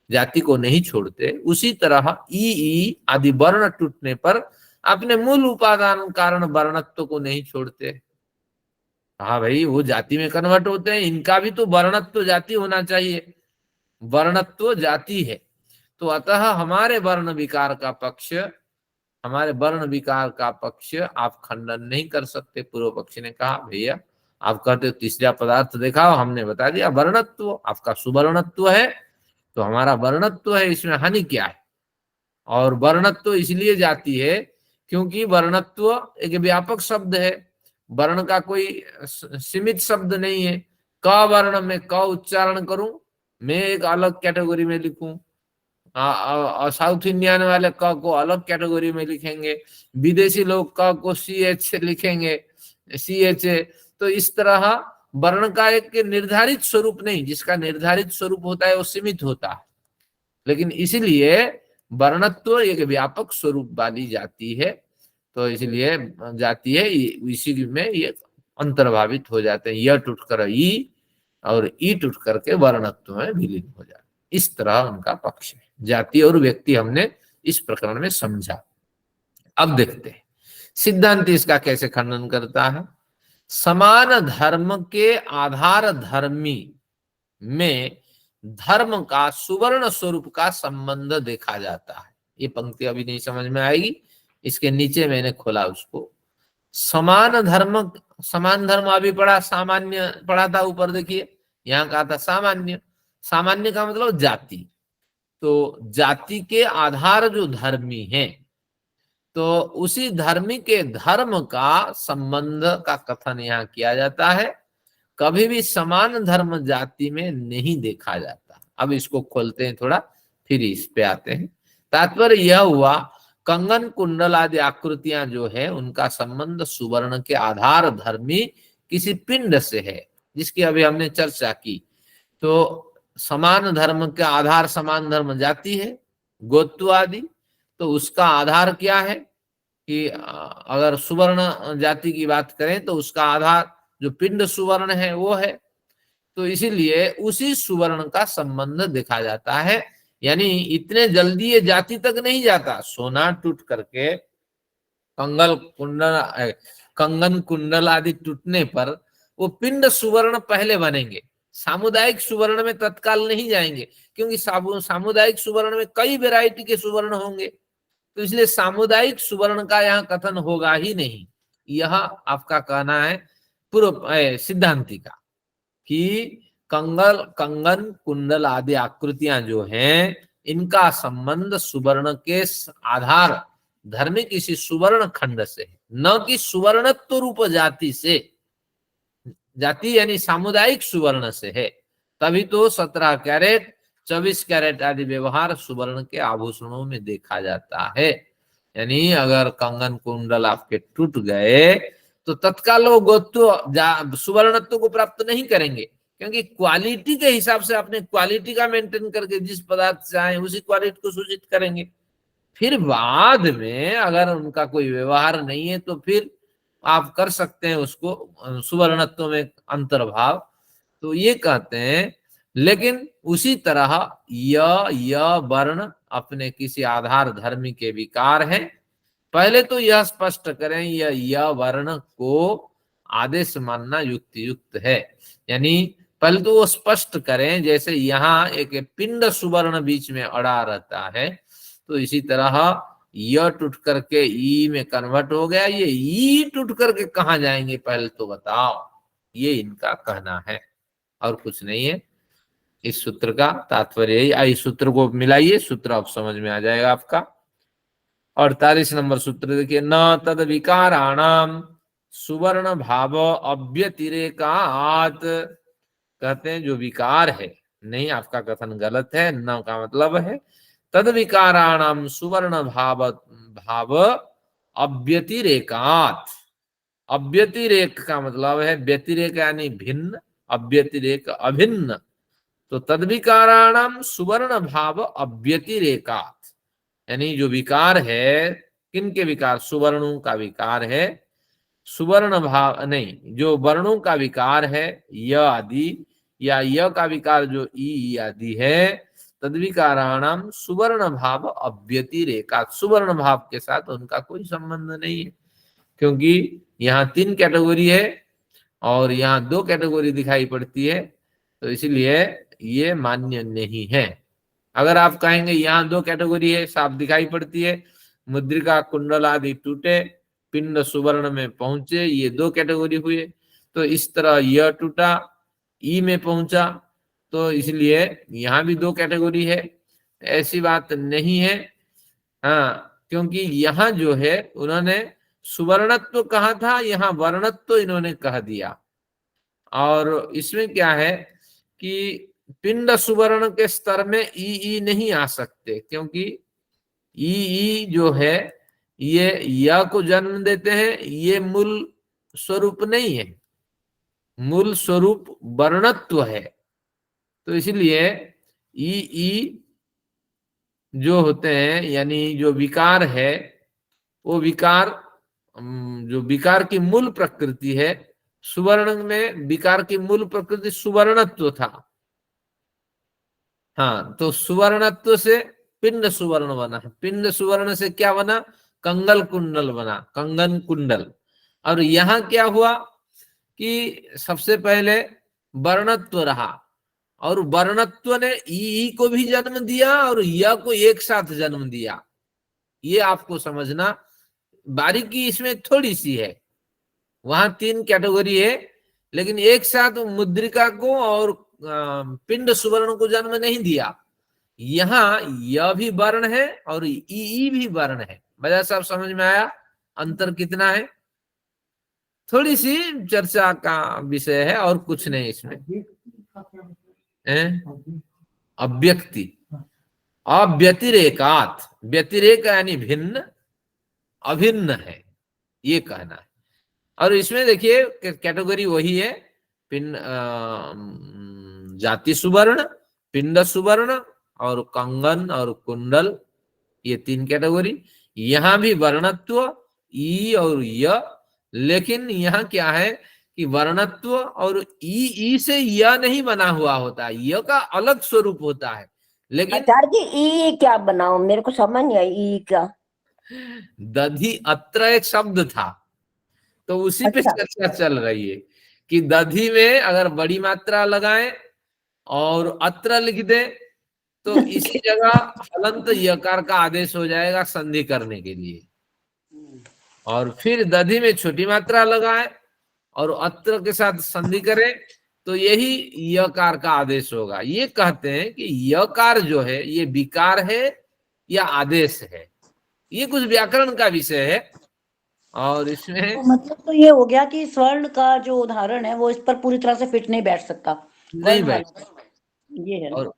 जाति को नहीं छोड़ते, उसी तरह ई आदि वर्ण टूटने पर अपने मूल उपादान कारण वर्णत्व को नहीं छोड़ते। हाँ भाई, वो जाति में कन्वर्ट होते हैं, इनका भी तो वर्णत्व जाति होना चाहिए, वर्णत्व जाति है। तो अतः हमारे वर्ण विकार का पक्ष, हमारे वर्ण विकार का पक्ष आप खंडन नहीं कर सकते। पूर्व पक्षी ने कहा भैया आप कहते हो तीसरा पदार्थ दिखाओ, हमने बता दिया वर्णत्व, आपका सुवर्णत्व है, तो हमारा वर्णत्व है, इसमें हानि क्या है। और वर्णत्व इसलिए जाती है क्योंकि वर्णत्व एक व्यापक शब्द है, वर्ण का कोई सीमित शब्द नहीं है। क वर्ण में क उच्चारण करूं, मैं एक अलग कैटेगरी में लिखूं, साउथ इंडियन वाले क को अलग कैटेगरी में लिखेंगे, विदेशी लोग क को CH लिखेंगे, CH। तो इस तरह वर्ण का एक निर्धारित स्वरूप नहीं, जिसका निर्धारित स्वरूप होता है वो सीमित होता है। लेकिन इसीलिए वर्णत्व एक व्यापक स्वरूप वाली जाति है, तो इसलिए जाति है, इसी में ये अंतर्भावित हो जाते हैं। य टूट कर ई और ई टूट करके वर्णत्व में विलीन हो जाते, इस तरह उनका पक्ष है। जाति और व्यक्ति हमने इस प्रकरण में समझा। अब देखते हैं सिद्धांत इसका कैसे खंडन करता है। समान धर्म के आधार धर्मी में धर्म का सुवर्ण स्वरूप का संबंध देखा जाता है। ये पंक्ति अभी नहीं समझ में आएगी, इसके नीचे मैंने खोला उसको। समान धर्म अभी पढ़ा, सामान्य पढ़ा था ऊपर, देखिए यहाँ कहा था सामान्य। सामान्य का मतलब जाति, तो जाति के आधार जो धर्मी है, तो उसी धर्मी के धर्म का संबंध का कथन यहाँ किया जाता है। कभी भी समान धर्म जाति में नहीं देखा जाता। अब इसको खोलते हैं थोड़ा, फिर इस पे आते हैं। तात्पर्य यह हुआ, कंगन कुंडल आदि आकृतियां जो है उनका संबंध सुवर्ण के आधार धर्मी किसी पिंड से है, जिसकी अभी हमने चर्चा की। तो समान धर्म के आधार समान धर्म जाति है, गोत्व आदि, तो उसका आधार क्या है कि अगर सुवर्ण जाति की बात करें तो उसका आधार जो पिंड सुवर्ण है वो है। तो इसीलिए उसी सुवर्ण का संबंध देखा जाता है। यानी इतने जल्दी ये जाति तक नहीं जाता। सोना टूट करके कंगन कुंडल आदि टूटने पर वो पिंड सुवर्ण पहले बनेंगे, सामुदायिक सुवर्ण में तत्काल नहीं जाएंगे, क्योंकि सामुदायिक सुवर्ण में कई वैरायटी के सुवर्ण होंगे। तो इसलिए सामुदायिक सुवर्ण का यहाँ कथन होगा ही नहीं। यह आपका कहना है पूर्व सिद्धांति का कि कंगन कुंडल आदि आकृतियां जो हैं इनका संबंध सुवर्ण के आधार धर्मी किसी सुवर्ण खंड से है, न कि सुवर्णत्व रूप जाति से। जाति यानी सामुदायिक सुवर्ण से है। तभी तो 17 कैरेट 24 कैरेट आदि व्यवहार सुवर्ण के आभूषणों में देखा जाता है। यानी अगर कंगन कुंडल आपके टूट गए तो तत्काल वो गोत्व सुवर्णत्व को प्राप्त नहीं करेंगे, क्योंकि क्वालिटी के हिसाब से अपने क्वालिटी का मेंटेन करके जिस पदार्थ चाहे उसी क्वालिटी को सूचित करेंगे। फिर बाद में अगर उनका कोई व्यवहार नहीं है तो फिर आप कर सकते हैं उसको सुवर्णत्व में अंतर्भाव। तो ये कहते हैं, लेकिन उसी तरह यह वर्ण अपने किसी आधार धर्मी के विकार है। पहले तो यह स्पष्ट करें, यह वर्ण को आदेश मानना युक्त है। यानी पहले तो वो स्पष्ट करें, जैसे यहाँ एक पिंड सुवर्ण बीच में अड़ा रहता है, तो इसी तरह य टूट करके ई में कन्वर्ट हो गया, ये ई टूट करके कहाँ जाएंगे पहले तो बताओ। ये इनका कहना है और कुछ नहीं है। इस सूत्र का तात्पर्य यही। इस सूत्र को मिलाइए, सूत्र अब समझ में आ जाएगा आपका। 48 नंबर सूत्र देखिए, न तद विकाराणाम सुवर्ण भाव अव्यतिरेकात। कहते हैं जो विकार है, नहीं आपका कथन गलत है, न का मतलब है तद विकाराणाम सुवर्ण भाव अव्यतिरेकात। अव्यतिरेक का मतलब है व्यतिरेक यानी भिन्न, अव्यतिरेक अभिन्न। तो तद विकाराणाम सुवर्ण भाव अव्यतिरेकात, यानी जो विकार है, किन के विकार, सुवर्णों का विकार है। सुवर्ण भाव नहीं, जो वर्णों का विकार है य आदि, या य का विकार जो ई आदि है, तद्विकाराणाम सुवर्ण भाव अव्यतिरेकात। सुवर्ण भाव के साथ उनका कोई संबंध नहीं है, क्योंकि यहाँ 3 कैटेगरी है और यहाँ 2 कैटेगरी दिखाई पड़ती है, तो इसलिए ये मान्य नहीं है। अगर आप कहेंगे यहाँ 2 कैटेगरी है, साफ दिखाई पड़ती है, मुद्रिका कुंडल आदि टूटे, पिंड सुवर्ण में पहुंचे, ये 2 कैटेगरी हुए। तो इस तरह यह टूटा, ई में पहुंचा, तो इसलिए यहाँ भी 2 कैटेगरी है, ऐसी बात नहीं है। हाँ, क्योंकि यहाँ जो है उन्होंने सुवर्णत्व कहा था, यहाँ वर्णत्व इन्होंने कह दिया। और इसमें क्या है कि पिंड सुवर्ण के स्तर में ई नहीं आ सकते, क्योंकि ई जो है ये या को जन्म देते हैं, ये मूल स्वरूप नहीं है, मूल स्वरूप वर्णत्व है। तो इसलिए ई जो होते हैं, यानी जो विकार है, वो विकार जो विकार की मूल प्रकृति है, सुवर्ण में विकार की मूल प्रकृति सुवर्णत्व था। हाँ, तो सुवर्णत्व से पिंड सुवर्ण बना। पिंड सुवर्ण से क्या बना? कंगल कुंडल बना, कंगन कुंडल। और यहाँ क्या हुआ कि सबसे पहले वर्णत्व रहा, और वर्णत्व ने ई को भी जन्म दिया और य को एक साथ जन्म दिया। ये आपको समझना, बारीकी इसमें थोड़ी सी है। वहां 3 कैटेगरी है, लेकिन एक साथ मुद्रिका को और पिंड सुवर्ण को जन्म नहीं दिया। यहाँ यह भी वर्ण है और ई भी वर्ण है। बजा साहब समझ में आया अंतर कितना है? थोड़ी सी चर्चा का विषय है और कुछ नहीं इसमें। अव्यक्ति, अव्यतिरेकात, व्यतिरेक यानी भिन्न, अभिन्न है, ये कहना है। और इसमें देखिए कैटेगरी वही है, पिंड जाति सुवर्ण, पिंड सुवर्ण और कंगन और कुंडल, ये 3 कैटेगरी। यहां भी वर्णत्व ई और य, लेकिन यहाँ क्या है कि वर्णत्व और ई से य नहीं बना हुआ होता, य का अलग स्वरूप होता है। लेकिन आचार्य जी ई क्या बनाओ, मेरे को समझ नहीं आई ई क्या। दधि अत्र एक शब्द था, तो उसी पे अच्छा। चर्चा चल रही है कि दधि में अगर बड़ी मात्रा लगाएं और अत्र लिख दे तो इसी जगह हलंत यकार का आदेश हो जाएगा संधि करने के लिए। और फिर दधि में छोटी मात्रा लगाए और अत्र के साथ संधि करें तो यही यकार का आदेश होगा। ये कहते हैं कि यकार जो है ये विकार है या आदेश है, ये कुछ व्याकरण का विषय है। और इसमें तो मतलब तो ये हो गया कि स्वर्ण का जो उदाहरण है वो इस पर पूरी तरह से फिट नहीं बैठ सकता, नहीं वर्ण बैठ, ये है। और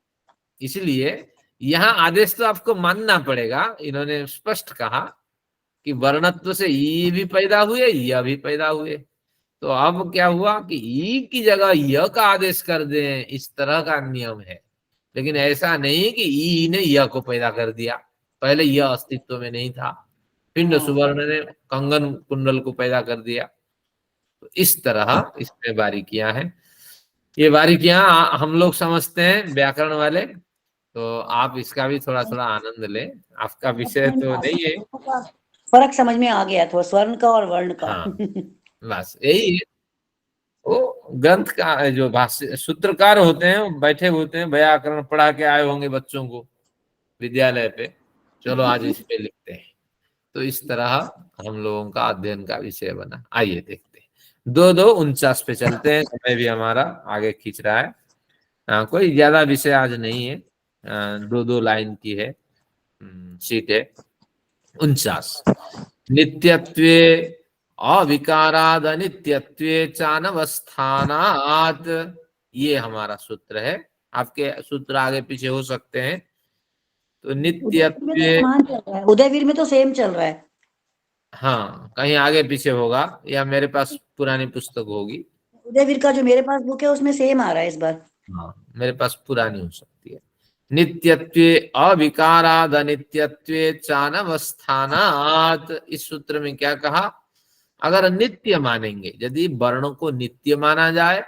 इसलिए यहाँ आदेश तो आपको मानना पड़ेगा। इन्होंने स्पष्ट कहा कि वर्णत्व से ई भी पैदा हुए, यह भी पैदा हुए। तो अब क्या हुआ कि ई की जगह य का आदेश कर दें, इस तरह का नियम है। लेकिन ऐसा नहीं कि ई ने य को पैदा कर दिया, पहले यह अस्तित्व में नहीं था, पिंड सुवर्ण ने कंगन कुंडल को पैदा कर दिया। तो इस तरह इसमें बारीकियां हैं। ये बारीकियां हम लोग समझते हैं व्याकरण वाले, तो आप इसका भी थोड़ा थोड़ा आनंद लें। आपका विषय तो नहीं है, फर्क समझ में आ गया थोड़ा स्वर्ण का और वर्ण का। हाँ बस यही है। वो ग्रंथ का जो भाष्य सूत्रकार होते हैं वो बैठे होते हैं, व्याकरण पढ़ा के आए होंगे बच्चों को विद्यालय पे, चलो आज इस पे लिखते हैं। तो इस तरह हम लोगों का अध्ययन का विषय बना। आइए देखते हैं 2:49 पे चलते हैं, समय भी हमारा आगे खींच रहा है। कोई ज्यादा विषय आज नहीं है, 2 लाइन की है शीट है। 49 नित्यत्वे अविकाराद अनित्यत्वे चानवस्थानात्, ये हमारा सूत्र है। आपके सूत्र आगे पीछे हो सकते हैं। तो नित्यत्वे, उदयवीर में तो सेम चल रहा है। हाँ कहीं आगे पीछे होगा या मेरे पास पुरानी पुस्तक होगी। उदयवीर का जो मेरे पास बुक है उसमें सेम आ रहा है इस बार। हाँ मेरे पास पुरानी हो सकती है। नित्यत्वे अविकाराद अनित्यत्वे चानवस्थानात्, इस सूत्र में क्या कहा? अगर नित्य मानेंगे, यदि वर्ण को नित्य माना जाए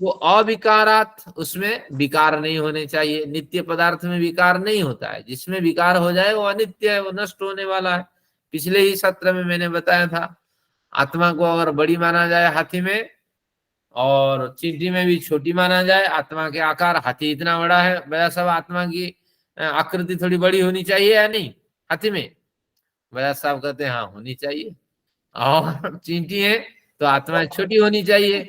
वो अविकारात, उसमें विकार नहीं होने चाहिए। नित्य पदार्थ में विकार नहीं होता है, जिसमें विकार हो जाए वो अनित्य है, वो नष्ट होने वाला है। पिछले ही सत्र में मैंने बताया था, आत्मा को अगर बड़ी माना जाए हाथी में और चींटी में भी छोटी माना जाए, आत्मा के आकार, हाथी इतना बड़ा है, बड़ा सब आत्मा की आकृति थोड़ी बड़ी होनी चाहिए या नहीं हाथी में? बड़ा साहब कहते हैं हाँ होनी चाहिए। और चींटी है तो आत्मा छोटी होनी चाहिए।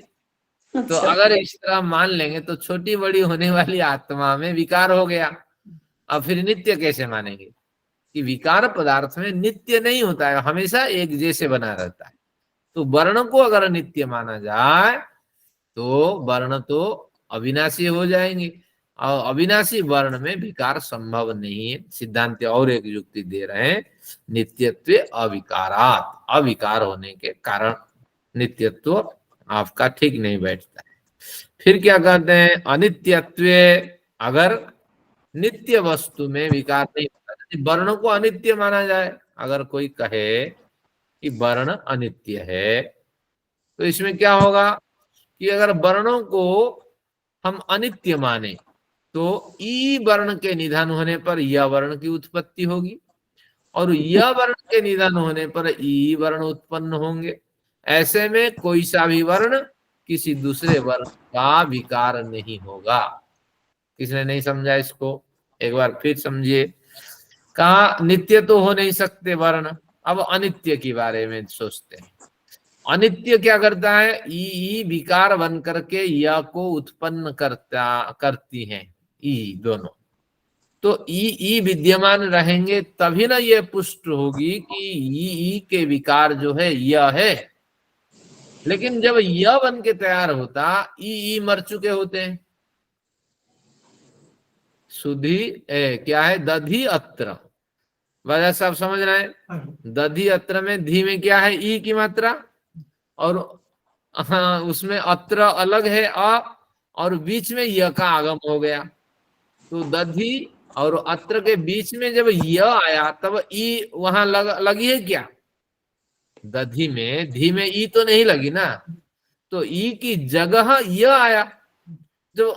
तो अगर इस तरह मान लेंगे तो छोटी बड़ी होने वाली आत्मा में विकार हो गया। अब फिर नित्य कैसे मानेंगे कि विकार पदार्थ में नित्य नहीं होता है, हमेशा एक जैसे बना रहता है। तो वर्ण को अगर नित्य माना जाए तो वर्ण तो अविनाशी हो जाएंगे, और अविनाशी वर्ण में विकार संभव नहीं है। सिद्धांत और एक युक्ति दे रहे हैं, नित्यत्व अविकारात, अविकार होने के कारण नित्यत्व आपका ठीक नहीं बैठता है। फिर क्या कहते हैं, अनित्यत्व, अगर नित्य वस्तु में विकार नहीं होता, वर्ण को अनित्य माना जाए, अगर कोई कहे कि वर्ण अनित्य है तो इसमें क्या होगा कि अगर वर्णों को हम अनित्य माने तो ई वर्ण के निधन होने पर य वर्ण की उत्पत्ति होगी, और य वर्ण के निधन होने पर ई वर्ण उत्पन्न होंगे। ऐसे में कोई सा भी वर्ण किसी दूसरे वर्ण का विकार नहीं होगा। किसने नहीं समझा इसको, एक बार फिर समझिए। कहा नित्य तो हो नहीं सकते वर्ण, अब अनित्य के बारे में सोचते हैं। अनित्य क्या करता है, ई विकार बन करके य को उत्पन्न करती हैं, ई दोनों। तो ई विद्यमान रहेंगे तभी ना ये पुष्ट होगी कि ई के विकार जो है यह है। लेकिन जब यह बन के तैयार होता, ई मर चुके होते हैं। सुधी क्या है, दधी अत्र, वजह सब समझ रहे हैं। दधी अत्र में धी में क्या है, ई की मात्रा, और हाँ उसमें अत्र अलग है अ, और बीच में य का आगम हो गया। तो दधी और अत्र के बीच में जब य आया तब ई वहां लगी है क्या, दधी में, धी में ई तो नहीं लगी ना, तो ई की जगह य आया। जो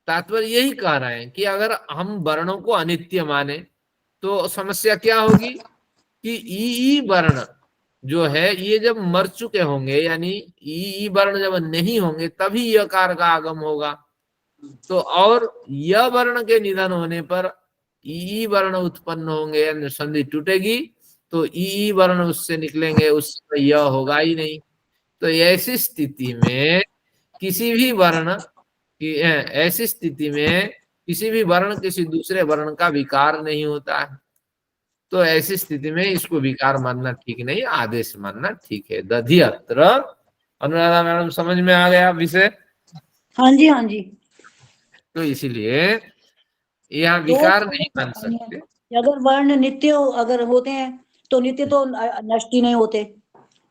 तात्पर्य यही कह रहे हैं कि अगर हम वर्णों को अनित्य माने तो समस्या क्या होगी कि ई वर्ण जो है ये जब मर चुके होंगे, यानी ई वर्ण जब नहीं होंगे तभी यकार का आगम होगा। तो और य वर्ण के निधन होने पर ई वर्ण उत्पन्न होंगे, यानी संधि टूटेगी तो ई वर्ण उससे निकलेंगे, उसमें य होगा ही नहीं। तो ऐसी स्थिति में किसी भी वर्ण की, ऐसी स्थिति में किसी भी वर्ण किसी दूसरे वर्ण का विकार नहीं होता है। तो ऐसी स्थिति में इसको विकार मानना ठीक नहीं, आदेश मानना ठीक है। दधी अत्र, अनुराधा मैडम समझ में आ गया विषय? हाँ जी, हाँ जी। तो इसीलिए यहाँ तो विकार नहीं मान सकते। अगर वर्ण नित्य अगर होते हैं तो नित्य तो नष्ट ही नहीं होते,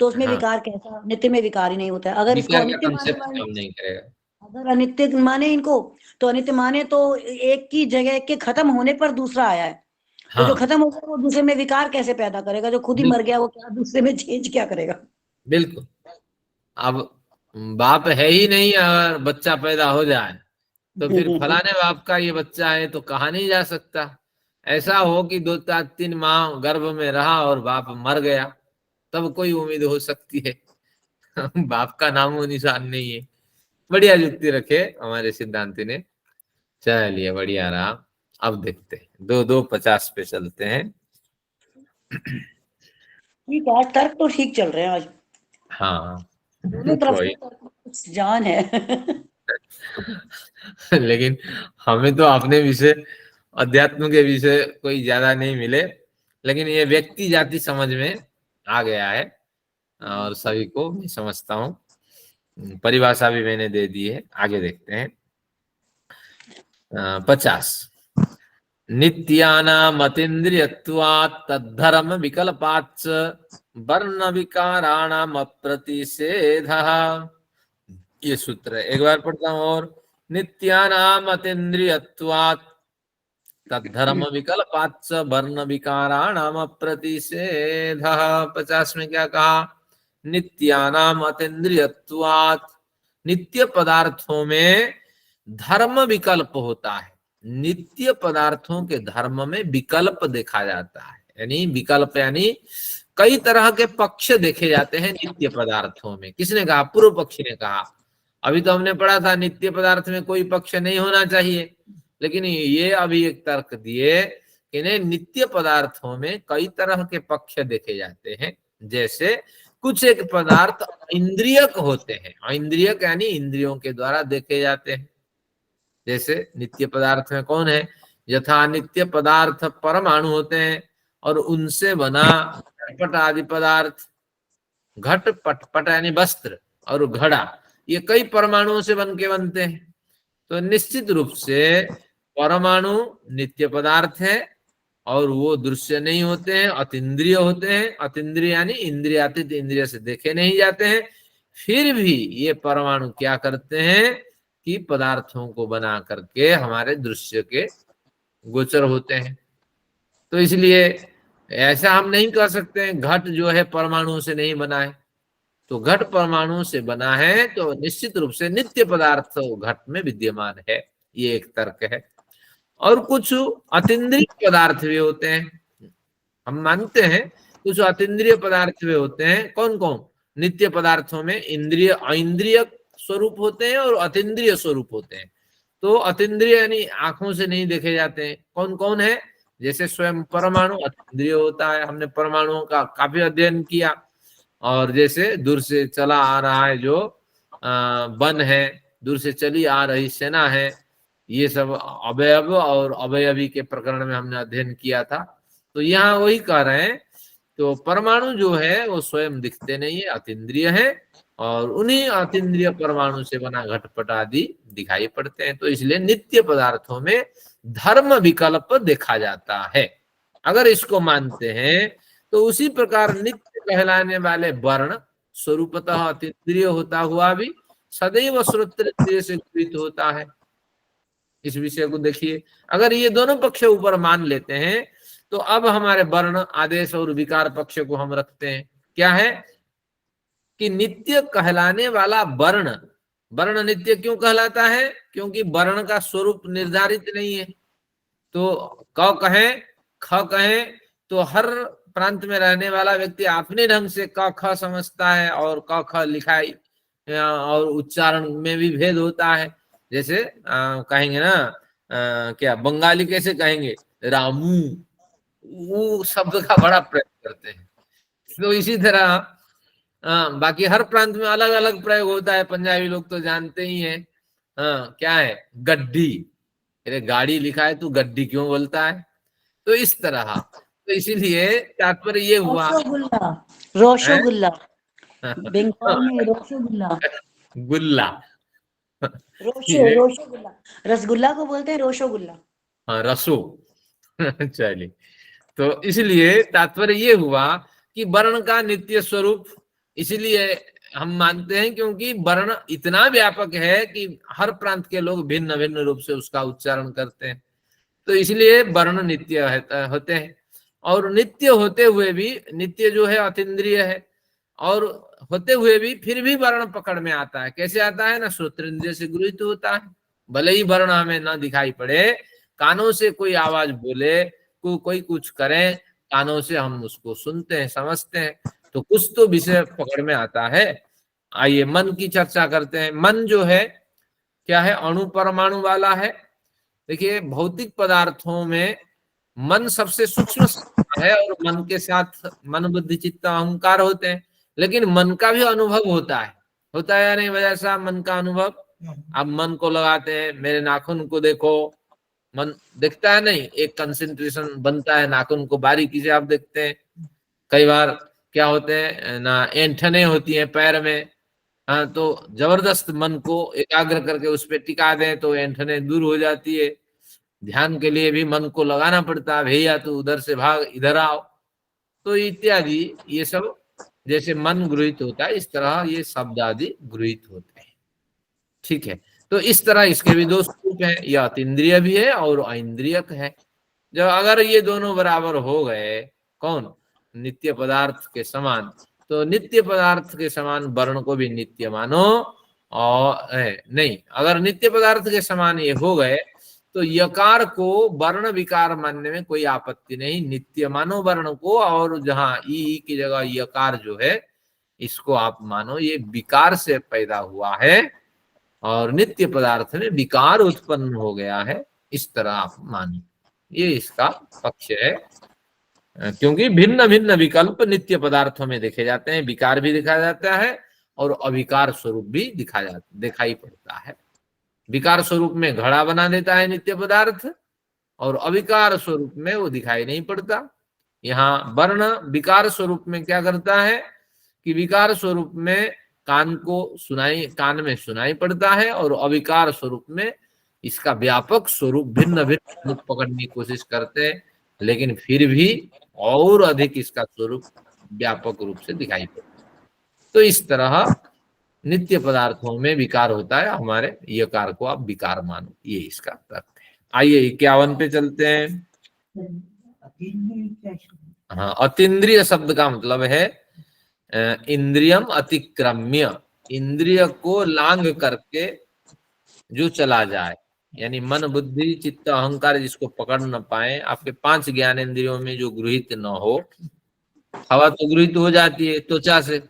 तो उसमें हाँ, विकार कैसा, नित्य में विकार ही नहीं होता है। अगर इसको विकार का अनित्य माने कंसेप्ट काम नहीं करेगा। अगर अनित्य माने इनको, तो अनित्य माने तो एक की जगह के खत्म होने पर दूसरा आया है, तो जो हाँ खत्म हो गया वो दूसरे में विकार कैसे पैदा करेगा, जो खुद ही मर गया वो क्या दूसरे में चेंज क्या करेगा। बिल्कुल। अब बाप है ही नहीं और बच्चा पैदा हो जाए तो फिर फलाने बाप का ये बच्चा है तो कहा नहीं जा सकता। ऐसा हो कि 2-3 माह गर्भ में रहा और बाप मर गया, तब कोई उम्मीद हो सकती है। बाप का नामो निशान नहीं है। बढ़िया युक्ति रखे हमारे सिद्धांति ने। चलिए बढ़िया रहा। अब देखते हैं 2-2-50 पे चलते हैं। ठीक है, तर्क तो ठीक चल रहे हैं आज, हाँ दोनों तरफ कोई से कुछ जान है। लेकिन हमें तो अपने विषय, अध्यात्म के विषय कोई ज्यादा नहीं मिले, लेकिन ये व्यक्ति जाति समझ में आ गया है और सभी को मैं समझता हूँ। परिभाषा भी मैंने दे दी है। आगे देखते हैं 50। नित्यानामतीन्द्रियत्वात् तद्धर्म विकल्पाच्च वर्ण विकाराणाम अप्रतिषेधः। ये सूत्र है, एक बार पढ़ता हूं और। नित्यानाम अतीन्द्रियत्वात् तद्धर्म विकल्पाच्च वर्ण विकाराणाम अप्रतिषेधः। 50 में क्या कहा, नित्यानाम अतीन्द्रियत्वात्, नित्य पदार्थों में धर्म विकल्प होता है। नित्य पदार्थों के धर्म में विकल्प देखा जाता है, यानी विकल्प यानी कई तरह के पक्ष देखे जाते हैं नित्य पदार्थों में। किसने कहा, पूर्व पक्षी ने कहा। अभी तो हमने पढ़ा था नित्य पदार्थ में कोई पक्ष नहीं होना चाहिए, लेकिन ये अभी एक तर्क दिए कि नहीं, नित्य पदार्थों में कई तरह के पक्ष देखे जाते हैं। जैसे कुछ एक पदार्थ इंद्रियक होते हैं, इंद्रियक यानी इंद्रियों के द्वारा देखे जाते हैं। जैसे नित्य पदार्थ में कौन है, यथा नित्य पदार्थ परमाणु होते हैं और उनसे बना घटपट आदि पदार्थ, घट पट, पट यानी वस्त्र, और घड़ा, ये कई परमाणुओं से बन के बनते हैं। तो निश्चित रूप से परमाणु नित्य पदार्थ है और वो दृश्य नहीं होते हैं, अतीन्द्रिय होते हैं। अतीन्द्रिय यानी इंद्रियातीत, इंद्रिय से देखे नहीं जाते हैं। फिर भी ये परमाणु क्या करते हैं कि पदार्थों को बना करके हमारे दृश्य के गोचर होते हैं। तो इसलिए ऐसा हम नहीं कह सकते हैं घट जो है परमाणु से नहीं बना है। तो घट परमाणु से बना है तो निश्चित रूप से नित्य पदार्थ घट में विद्यमान है, ये एक तर्क है। और कुछ अतीन्द्रिय पदार्थ भी होते हैं, हम मानते हैं कुछ अतीन्द्रिय पदार्थ भी होते हैं। कौन कौन? नित्य पदार्थों में इंद्रिय, ऐन्द्रिय स्वरूप होते हैं और अतीन्द्रिय स्वरूप होते हैं। तो अतीन्द्रिय यानी आंखों से नहीं देखे जाते हैं। कौन कौन है? जैसे स्वयं परमाणु अतीन्द्रिय होता है, हमने परमाणुओं का काफी अध्ययन किया। और जैसे दूर से चला आ रहा है जो वन है, दूर से चली आ रही सेना है, ये सब अवयव और अवयवी के प्रकरण में हमने अध्ययन किया था। तो यहाँ वही कह रहे हैं, तो परमाणु जो है वो स्वयं दिखते नहीं है, अतीन्द्रिय है, और उन्हीं अतीन्द्रिय परमाणु से बना घटपट आदि दिखाई पड़ते हैं। तो इसलिए नित्य पदार्थों में धर्म विकल्प देखा जाता है। अगर इसको मानते हैं तो उसी प्रकार नित्य कहलाने वाले वर्ण स्वरूपतः अतीन्द्रिय होता हुआ भी सदैव श्रोत्र इंद्रिय से गृहीत होता है। इस विषय को देखिए, अगर ये दोनों पक्ष ऊपर मान लेते हैं तो अब हमारे वर्ण, आदेश और विकार पक्ष को हम रखते हैं। क्या है कि नित्य कहलाने वाला वर्ण, वर्ण नित्य क्यों कहलाता है? क्योंकि वर्ण का स्वरूप निर्धारित नहीं है। तो क कहें, ख कहें, तो हर प्रांत में रहने वाला व्यक्ति अपने ढंग से क ख समझता है, और क ख लिखाई और उच्चारण में भी भेद होता है। जैसे कहेंगे ना, क्या बंगाली कैसे कहेंगे? रामू, वो शब्द का बड़ा प्रयोग करते हैं। तो इसी तरह बाकी हर प्रांत में अलग अलग प्रयोग होता है। पंजाबी लोग तो जानते ही हैं, क्या है? गड्डी, अरे गाड़ी लिखा है तू गड्डी क्यों बोलता है? तो इस तरह, तो इसीलिए तात्पर्य ये हुआ, रोशोगुल्ला, रोशोगुल्ला, बंगाल में रोशोगुल्ला, गुल्ला, रोशोगुल्ला, रसगुल्ला को बोलते हैं रोशोगुल्ला। हाँ, रसो। चलिए, तो इसलिए तात्पर्य ये हुआ कि वर्ण का नित्य स्वरूप इसलिए हम मानते हैं क्योंकि वर्ण इतना व्यापक है कि हर प्रांत के लोग भिन्न भिन्न रूप से उसका उच्चारण करते हैं। तो इसलिए वर्ण नित्य होते हैं। और नित्य होते हुए भी, नित्य जो है अतीन्द्रिय है, और होते हुए भी फिर भी वर्ण पकड़ में आता है। कैसे आता है ना? श्रोत्रेंद्रिय से गृहीत होता है। भले ही वर्ण हमें ना दिखाई पड़े, कानों से कोई आवाज बोले, कोई कुछ करे, कानों से हम उसको सुनते हैं, समझते हैं, तो कुछ तो विषय पकड़ में आता है। आइए मन की चर्चा करते हैं। मन जो है क्या है? अणु परमाणु वाला है। देखिए, भौतिक पदार्थों में मन सबसे सूक्ष्म है, और मन के साथ मन बुद्धि चित्त अहंकार होते हैं। लेकिन मन का भी अनुभव होता है या नहीं? वजह से मन का अनुभव, आप मन को लगाते हैं, मेरे नाखून को देखो, मन देखता है नहीं, एक कंसंट्रेशन बनता है, नाखून को बारीकी से आप देखते हैं। कई बार क्या होते हैं ना, ऐंठने होती है पैर में, हाँ, तो जबरदस्त मन को एकाग्र करके उस पर टिका दें तो ऐंठने दूर हो जाती है। ध्यान के लिए भी मन को लगाना पड़ता है, भैया तू उधर से भाग, इधर आओ, तो इत्यादि। ये सब जैसे मन गृहीत होता है, इस तरह ये शब्द आदि गृहीत होते हैं। ठीक है, तो इस तरह इसके भी दो स्वरूप हैं, यह अतीन्द्रिय भी है और ऐन्द्रियक है। जब अगर ये दोनों बराबर हो गए, कौन? नित्य पदार्थ के समान, तो नित्य पदार्थ के समान वर्ण को भी नित्य मानो। और नहीं, अगर नित्य पदार्थ के समान ये हो गए तो यकार को वर्ण विकार मानने में कोई आपत्ति नहीं, नित्य मानो वर्ण को। और जहां ई की जगह यकार जो है, इसको आप मानो ये विकार से पैदा हुआ है और नित्य पदार्थ में विकार उत्पन्न हो गया है, इस तरह आप मानो। ये इसका पक्ष है, क्योंकि भिन्न भिन्न विकल्प नित्य पदार्थों में देखे जाते हैं। विकार भी दिखा जाता है और अविकार स्वरूप भी दिखाई पड़ता है। विकार स्वरूप में घड़ा बना देता है नित्य पदार्थ, और अविकार स्वरूप में वो दिखाई नहीं पड़ता। यहाँ वर्ण विकार स्वरूप में क्या करता है कि विकार स्वरूप में कान में सुनाई पड़ता है, और अविकार स्वरूप में इसका व्यापक स्वरूप भिन्न भिन्न रूप पकड़ने की कोशिश करते हैं, लेकिन फिर भी और अधिक इसका स्वरूप व्यापक रूप से दिखाई पड़ता है। तो इस तरह नित्य पदार्थों में विकार होता है, हमारे यकार को आप विकार मानो, ये इसका तर्क है। आइए 51 पे चलते हैं। हाँ, अतीन्द्रिय शब्द का मतलब है इंद्रियम अतिक्रम्य, इंद्रिय को लांग करके जो चला जाए, यानी मन बुद्धि चित्त अहंकार जिसको पकड़ न पाए, आपके 5 ज्ञानेंद्रियों में जो गृहीत न हो। हवा तो गृहीत हो जाती है त्वचा से,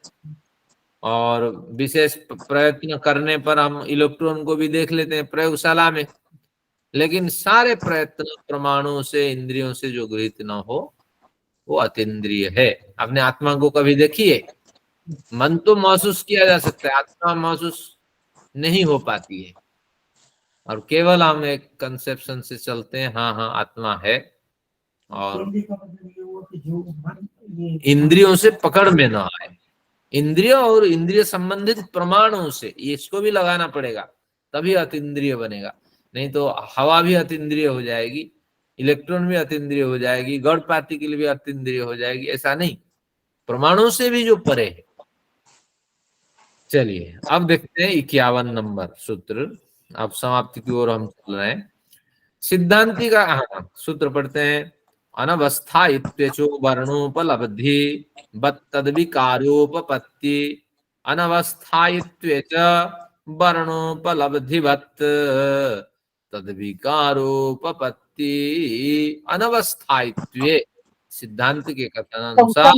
और विशेष प्रयत्न करने पर हम इलेक्ट्रॉन को भी देख लेते हैं प्रयोगशाला में, लेकिन सारे प्रयत्न प्रमाणों से इंद्रियों से जो गृहीत न हो वो अतीन्द्रिय है। आपने आत्मा को कभी देखिए? मन तो महसूस किया जा सकता है, आत्मा महसूस नहीं हो पाती है, और केवल हम एक कंसेप्शन से चलते हैं, हाँ हाँ आत्मा है, और इंद्रियों से पकड़ में ना आए। इंद्रिय और इंद्रिय संबंधित प्रमाणों से, इसको भी लगाना पड़ेगा, तभी अतीन्द्रिय बनेगा। नहीं तो हवा भी अतीन्द्रिय हो जाएगी, इलेक्ट्रॉन भी अतीन्द्रिय हो जाएगी, गौड़ पार्टिकल भी अतीन्द्रिय हो जाएगी, ऐसा नहीं, प्रमाणों से भी जो परे है। चलिए अब देखते हैं 51 नंबर सूत्र। अब समाप्ति की ओर हम चल रहे हैं। सिद्धांति का सूत्र पढ़ते हैं। अनवस्था इत्यचो वर्णोपलब्धि तद्विकारोपपत्ति, अनवस्था इत्यच वर्णोपलब्धिवत् तद्विकारोपपत्ति। अनवस्था इत्ये, सिद्धांत के कथनानुसार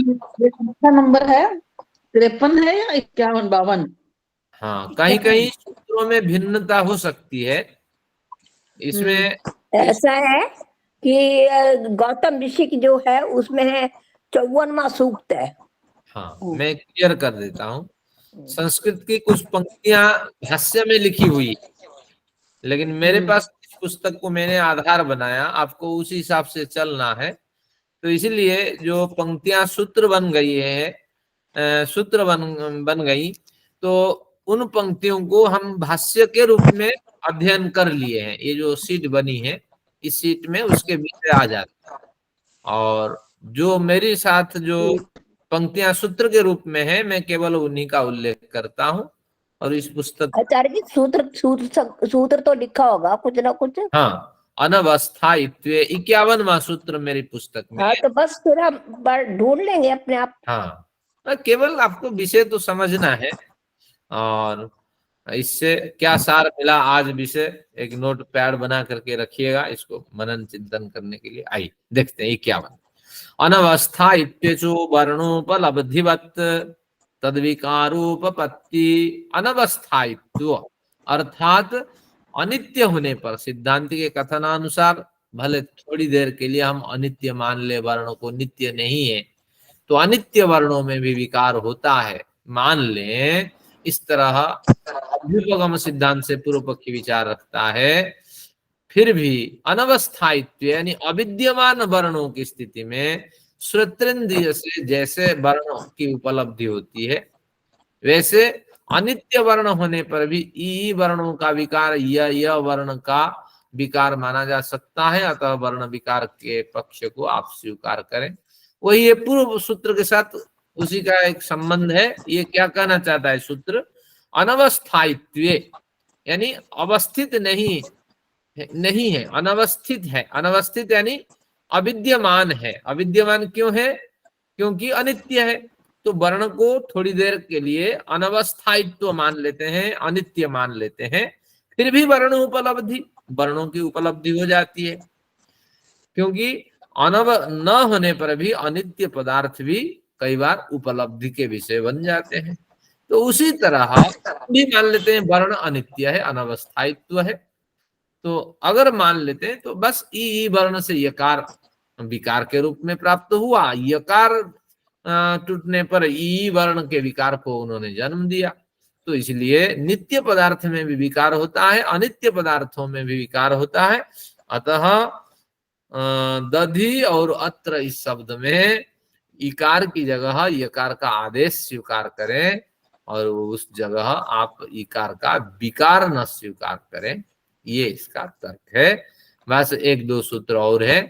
नंबर है 53 है या 51 52? हाँ, कहीं कहीं सूत्रों में भिन्नता हो सकती है। इसमें ऐसा है कि गौतम ऋषि की जो है उसमें है 54वां सूक्त है। हाँ, मैं क्लियर कर देता हूँ। संस्कृत की कुछ पंक्तियां भाष्य में लिखी हुई, लेकिन मेरे पास इस पुस्तक को मैंने आधार बनाया, आपको उसी हिसाब से चलना है। तो इसीलिए जो पंक्तियां सूत्र बन गई है, सूत्र बन गई, तो उन पंक्तियों को हम भाष्य के रूप में अध्ययन कर लिए हैं। ये जो सीट बनी है, इस सीट में उसके विषय आ जाते हैं, और जो मेरे साथ जो पंक्तियां सूत्र के रूप में है, मैं केवल उन्हीं का उल्लेख करता हूँ। और इस पुस्तक आचार्य जी सूत्र तो लिखा होगा कुछ ना कुछ। हाँ, अनवस्था इत्वे 51वां सूत्र मेरी पुस्तक में। हाँ, तो बस फिर हम ढूंढ लेंगे अपने आप। हाँ, केवल आपको विषय तो समझना है, और इससे क्या सार मिला आज विषय, एक नोट पैड बना करके रखिएगा, इसको मनन चिंतन करने के लिए। आइए देखते हैं 51। अनवस्था इत्यचो वर्णोपलब्धिवत् तद्विकारोपपत्ति। अनवस्था इत्यो अर्थात अनित्य होने पर, सिद्धांत के कथनानुसार भले थोड़ी देर के लिए हम अनित्य मान ले वर्ण को, नित्य नहीं है, तो अनित्य वर्णों में भी विकार होता है मान लें। इस तरह अभ्युपगम सिद्धांत से पूर्व पक्षी विचार रखता है। फिर भी अनवस्थायित्व यानी अविद्यमान वर्णों की स्थिति में श्रोत्रेंद्रिय से जैसे वर्णों की उपलब्धि होती है, वैसे अनित्य वर्ण होने पर भी ई वर्णों का विकार य वर्ण का विकार माना जा सकता है। अतः वर्ण विकार के पक्ष को आप स्वीकार करें। वही ये पूर्व सूत्र के साथ उसी का एक संबंध है। ये क्या कहना चाहता है सूत्र? अनवस्थायित्व यानी अवस्थित नहीं है, अनवस्थित है। अनवस्थित यानी अविद्यमान है। अविद्यमान क्यों है? क्योंकि अनित्य है। तो वर्ण को थोड़ी देर के लिए अनवस्थायित्व मान लेते हैं, अनित्य मान लेते हैं, फिर भी वर्णों की उपलब्धि हो जाती है, क्योंकि न होने पर भी अनित्य पदार्थ भी कई बार उपलब्धि के विषय बन जाते हैं। तो उसी तरह भी मान लेते हैं वर्ण अनित्य है, अनवस्थायित्व है। तो अगर मान लेते हैं तो बस ई वर्ण से यकार विकार के रूप में प्राप्त हुआ, यकार टूटने पर ई वर्ण के विकार को उन्होंने जन्म दिया। तो इसलिए नित्य पदार्थ में भी विकार होता है, अनित्य पदार्थों में भी विकार होता है। अतः दधि और अत्र इस शब्द में इकार की जगह यकार का आदेश स्वीकार करें और उस जगह आप इकार का विकार न स्वीकार करें, ये इसका तर्क है। बस एक दो सूत्र और है,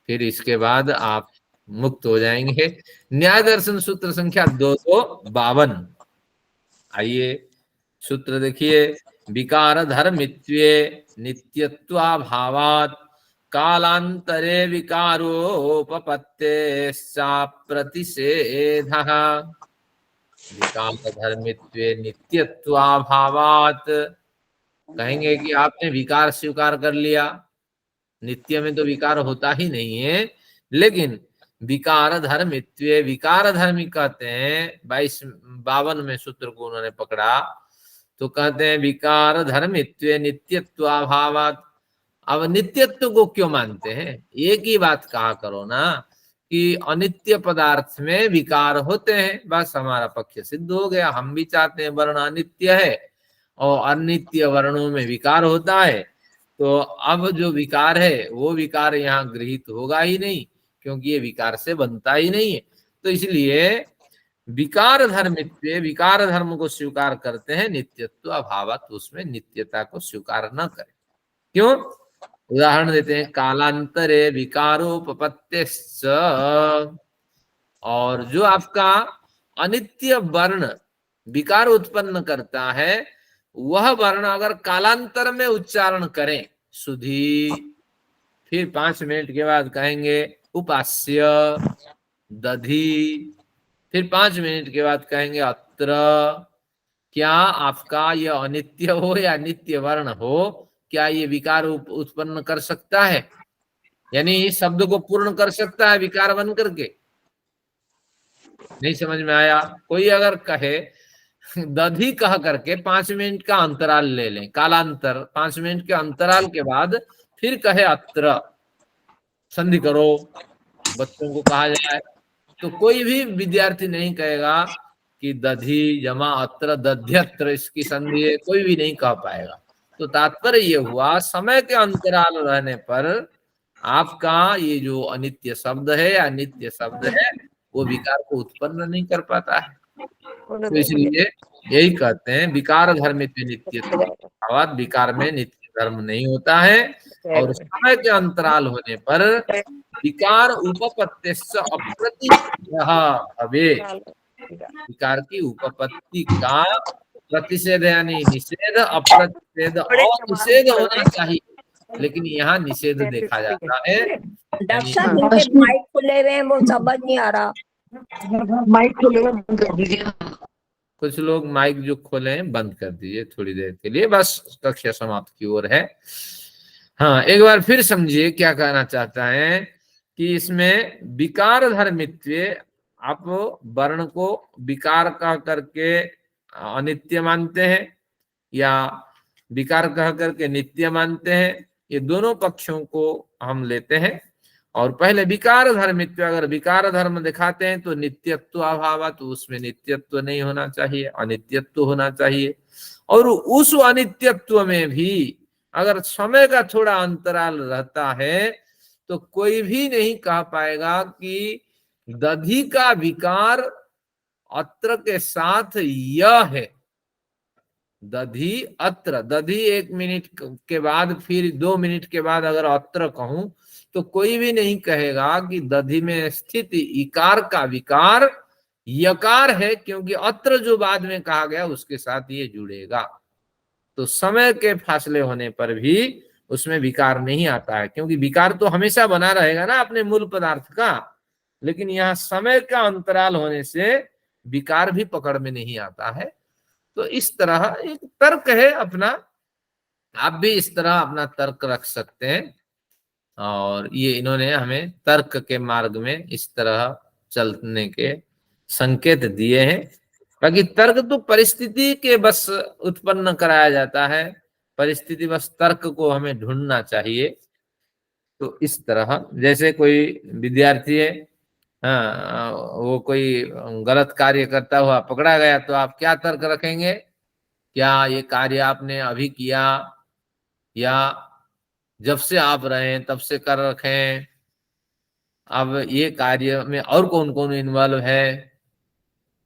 फिर इसके बाद आप मुक्त हो जाएंगे। न्याय दर्शन सूत्र संख्या 252। आइए सूत्र देखिए। विकार धर्मित्वे नित्यत्वाभावात् कालांतरे विकारोपपत्तेश्चा प्रतिषेधः। विकार धर्मित्वे नित्यत्वाभावात्, कहेंगे कि आपने विकार स्वीकार कर लिया, नित्य में तो विकार होता ही नहीं है, लेकिन विकार धर्मित्वे, विकार धर्मी कहते हैं 52 में सूत्र को उन्होंने पकड़ा तो कहते हैं विकार धर्मित्वे नित्यत्वाभावात्। अब नित्यत्व को क्यों मानते हैं? एक ही बात कहा करो ना कि अनित्य पदार्थ में विकार होते हैं, बस हमारा पक्ष सिद्ध हो गया। हम भी चाहते हैं वर्ण अनित्य है और अनित्य वर्णों में विकार होता है, तो अब जो विकार है वो विकार यहाँ गृहीत होगा ही नहीं, क्योंकि ये विकार से बनता ही नहीं है। तो इसलिए विकार धर्मित्व, विकार धर्म को स्वीकार करते हैं, नित्यत्व अभावत, उसमें नित्यता को स्वीकार न करें। क्यों? उदाहरण देते हैं, कालांतरे विकारोपपत्तिश्च, और जो आपका अनित्य वर्ण विकार उत्पन्न करता है वह वर्ण अगर कालांतर में उच्चारण करें सुधी, फिर 5 मिनट के बाद कहेंगे उपास्य दधि, फिर 5 मिनट के बाद कहेंगे अत्र, क्या आपका यह अनित्य हो या नित्य वर्ण हो, क्या ये विकार उत्पन्न कर सकता है? यानी शब्द को पूर्ण कर सकता है विकार बन करके? नहीं समझ में आया? कोई अगर कहे दधि कह करके 5 मिनट का अंतराल ले लें, कालांतर 5 मिनट के अंतराल के बाद फिर कहे अत्र, संधि करो, बच्चों को कहा जाए, तो कोई भी विद्यार्थी नहीं कहेगा कि दधि जमा अत्र दध्यत्र इसकी संधि है, कोई भी नहीं कह पाएगा। तो तात्पर्य ये हुआ समय के अंतराल रहने पर आपका ये जो अनित्य शब्द है या नित्य शब्द है वो विकार को उत्पन्न नहीं कर पाता है। तो इसलिए यही कहते हैं विकार धर्मित्व नित्य, विकार में नित्य धर्म नहीं होता है, और समय के अंतराल होने पर विकार उपपत्तिश्च अप्रतिषेधः भवेत्, विकार की उपपत्ति का प्रतिषेध यानी निषेध, अप्रतिषेध और निषेध होना चाहिए, लेकिन यहाँ निषेध देखा जाता है। दर्शन जिनके माइक खुले हुए हैं वो समझ नहीं आ रहा। माइक खोले हुए बंद कर दीजिए। कुछ लोग माइक जो खोले हैं बंद कर दीजिए थोड़ी देर के लिए, बस कक्षा समाप्त की ओर है। हाँ, एक बार फिर समझिए क्या कहना चाहता है कि इसमें विकार धर्मित्व, आप वर्ण को विकार कह करके अनित्य मानते हैं या विकार कह करके नित्य मानते हैं, ये दोनों पक्षों को हम लेते हैं। और पहले विकार धर्मित्व, अगर विकार धर्म दिखाते हैं तो नित्यत्व अभाव, तो उसमें नित्यत्व नहीं होना चाहिए, अनित्यत्व होना चाहिए। और उस अनित्यत्व में भी अगर समय का थोड़ा अंतराल रहता है तो कोई भी नहीं कह पाएगा कि दधि का विकार अत्र के साथ यह है। दधि अत्र, दधि 1 मिनट के बाद फिर 2 मिनट के बाद अगर अत्र कहूं तो कोई भी नहीं कहेगा कि दधि में स्थित इकार का विकार यकार है, क्योंकि अत्र जो बाद में कहा गया उसके साथ ये जुड़ेगा। तो समय के फासले होने पर भी उसमें विकार नहीं आता है, क्योंकि विकार तो हमेशा बना रहेगा ना अपने मूल पदार्थ का, लेकिन यहाँ समय का अंतराल होने से विकार भी पकड़ में नहीं आता है। तो इस तरह एक तर्क है अपना, आप भी इस तरह अपना तर्क रख सकते हैं, और ये इन्होंने हमें तर्क के मार्ग में इस तरह चलने के संकेत दिए हैं। बाकी तर्क तो परिस्थिति के बस उत्पन्न कराया जाता है, परिस्थिति बस तर्क को हमें ढूंढना चाहिए। तो इस तरह जैसे कोई विद्यार्थी है, हाँ, वो कोई गलत कार्य करता हुआ पकड़ा गया तो आप क्या तर्क रखेंगे? क्या ये कार्य आपने अभी किया या जब से आप रहे तब से कर रखे हैं। अब ये कार्य में और कौन कौन इन्वॉल्व है,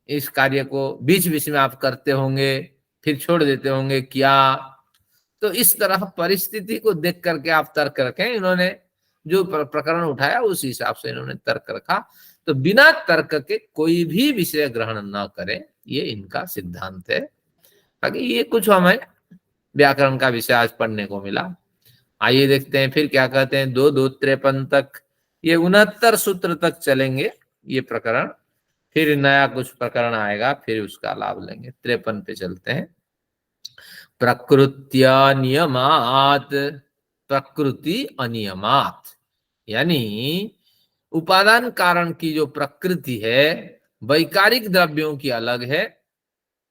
इस कार्य को बीच बीच में आप करते होंगे, फिर छोड़ देते होंगे क्या। तो इस तरह परिस्थिति को देख करके आप तर्क रखें। इन्होंने जो प्रकरण उठाया उस हिसाब से इन्होंने तर्क रखा। तो बिना तर्क के कोई भी विषय ग्रहण न करें, ये इनका सिद्धांत है। बाकी ये कुछ हमें व्याकरण का विषय आज पढ़ने को मिला। आइए देखते हैं फिर क्या कहते हैं। 2-2-53 तक, ये 69 सूत्र तक चलेंगे ये प्रकरण। फिर नया कुछ प्रकरण आएगा, फिर उसका लाभ लेंगे। 53 पे चलते हैं। प्रकृत्या नियमात, प्रकृति अनियमात, यानी उपादान कारण की जो प्रकृति है वैकारिक द्रव्यों की अलग है।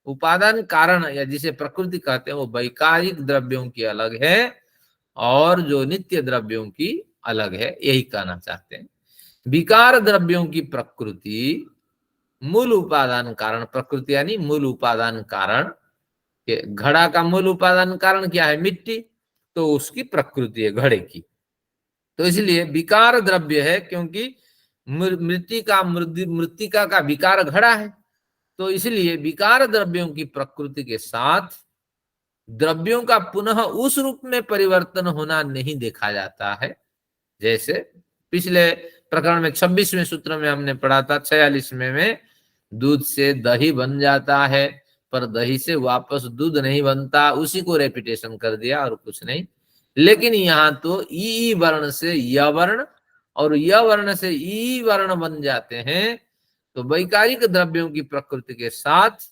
उपादान कारण या जिसे प्रकृति कहते हैं वो वैकारिक द्रव्यों की अलग है, और जो नित्य द्रव्यों की अलग है, यही कहना चाहते हैं। विकार द्रव्यों की प्रकृति मूल उपादान कारण, प्रकृति यानी मूल उपादान कारण। घड़ा का मूल उपादान कारण क्या है? मिट्टी, तो उसकी प्रकृति है घड़े की। तो इसलिए विकार द्रव्य है, क्योंकि मृत्तिका का विकार घड़ा है। तो इसलिए विकार द्रव्यों की प्रकृति के साथ द्रव्यों का पुनः उस रूप में परिवर्तन होना नहीं देखा जाता है। जैसे पिछले प्रकरण में 26वें सूत्र में हमने पढ़ा था, 46वें में दूध से दही बन जाता है, पर दही से वापस दूध नहीं बनता, उसी को रेपिटेशन कर दिया और कुछ नहीं। लेकिन यहाँ तो ई वर्ण से य वर्ण और य वर्ण से ई वर्ण बन जाते हैं। तो वैकारिक द्रव्यों की प्रकृति के साथ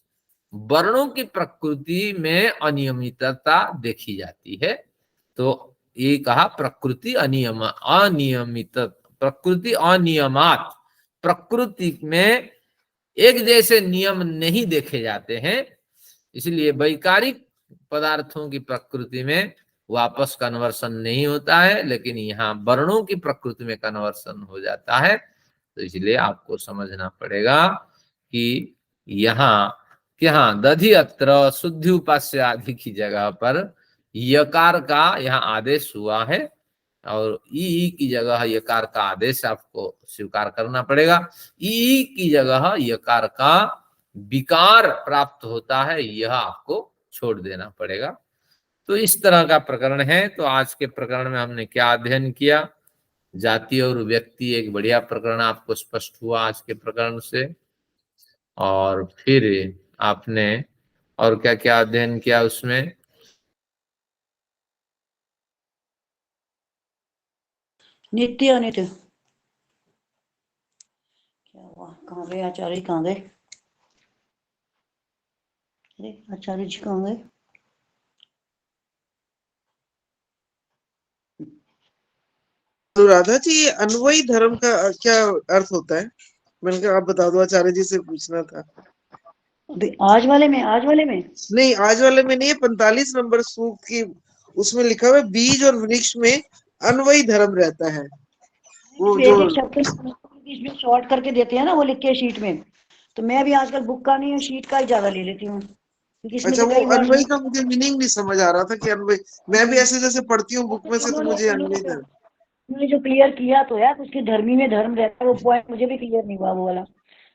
वर्णों की प्रकृति में अनियमितता देखी जाती है। तो ये कहा प्रकृति अनियमित, प्रकृति अनियमात, प्रकृति में एक जैसे नियम नहीं देखे जाते हैं। इसलिए वैकारिक पदार्थों की प्रकृति में वापस कन्वर्सन नहीं होता है, लेकिन यहाँ वर्णों की प्रकृति में कन्वर्सन हो जाता है। तो इसलिए आपको समझना पड़ेगा कि यहाँ दधि अत्र शुद्धि उपास्य आदि की जगह पर यकार का यहाँ आदेश हुआ है, और ई की जगह यकार का आदेश आपको स्वीकार करना पड़ेगा। ई की जगह यकार का विकार प्राप्त होता है, यह आपको छोड़ देना पड़ेगा। तो इस तरह का प्रकरण है। तो आज के प्रकरण में हमने क्या अध्ययन किया? जाति और व्यक्ति, एक बढ़िया प्रकरण आपको स्पष्ट हुआ आज के प्रकरण से। और फिर आपने और क्या क्या अध्ययन किया उसमें? नित्य अनित्य। क्या हुआ? कहाँ गए आचार्य? कहाँ गए? अरे आचार्य जी कहाँ गए? तो राधा जी, अन्वयी धर्म का क्या अर्थ होता है? मैंने कहा आप बता दो, आचार्य जी से पूछना था। आज वाले में नहीं, आज वाले में नहीं, 45 नंबर सूक्त की उसमें लिखा हुआ है बीज और वृक्ष में अन्वयी धर्म रहता है। वो जो बीच में शॉर्ट करके देते हैं ना, वो लिख के शीट में। तो मैं भी आजकल बुक का नहीं, शीट का ही ज्यादा ले लेती हूँ। अच्छा, वो अन्वयी का मुझे मीनिंग नहीं समझ आ रहा था कि अन्वयी, मैं भी ऐसे जैसे पढ़ती हूँ बुक में से, तो मुझे अन्वयी धर्म उन्होंने जो क्लियर किया तो यार, उसके धर्मी में धर्म रहता है, वो पॉइंट मुझे भी क्लियर नहीं हुआ वो वाला।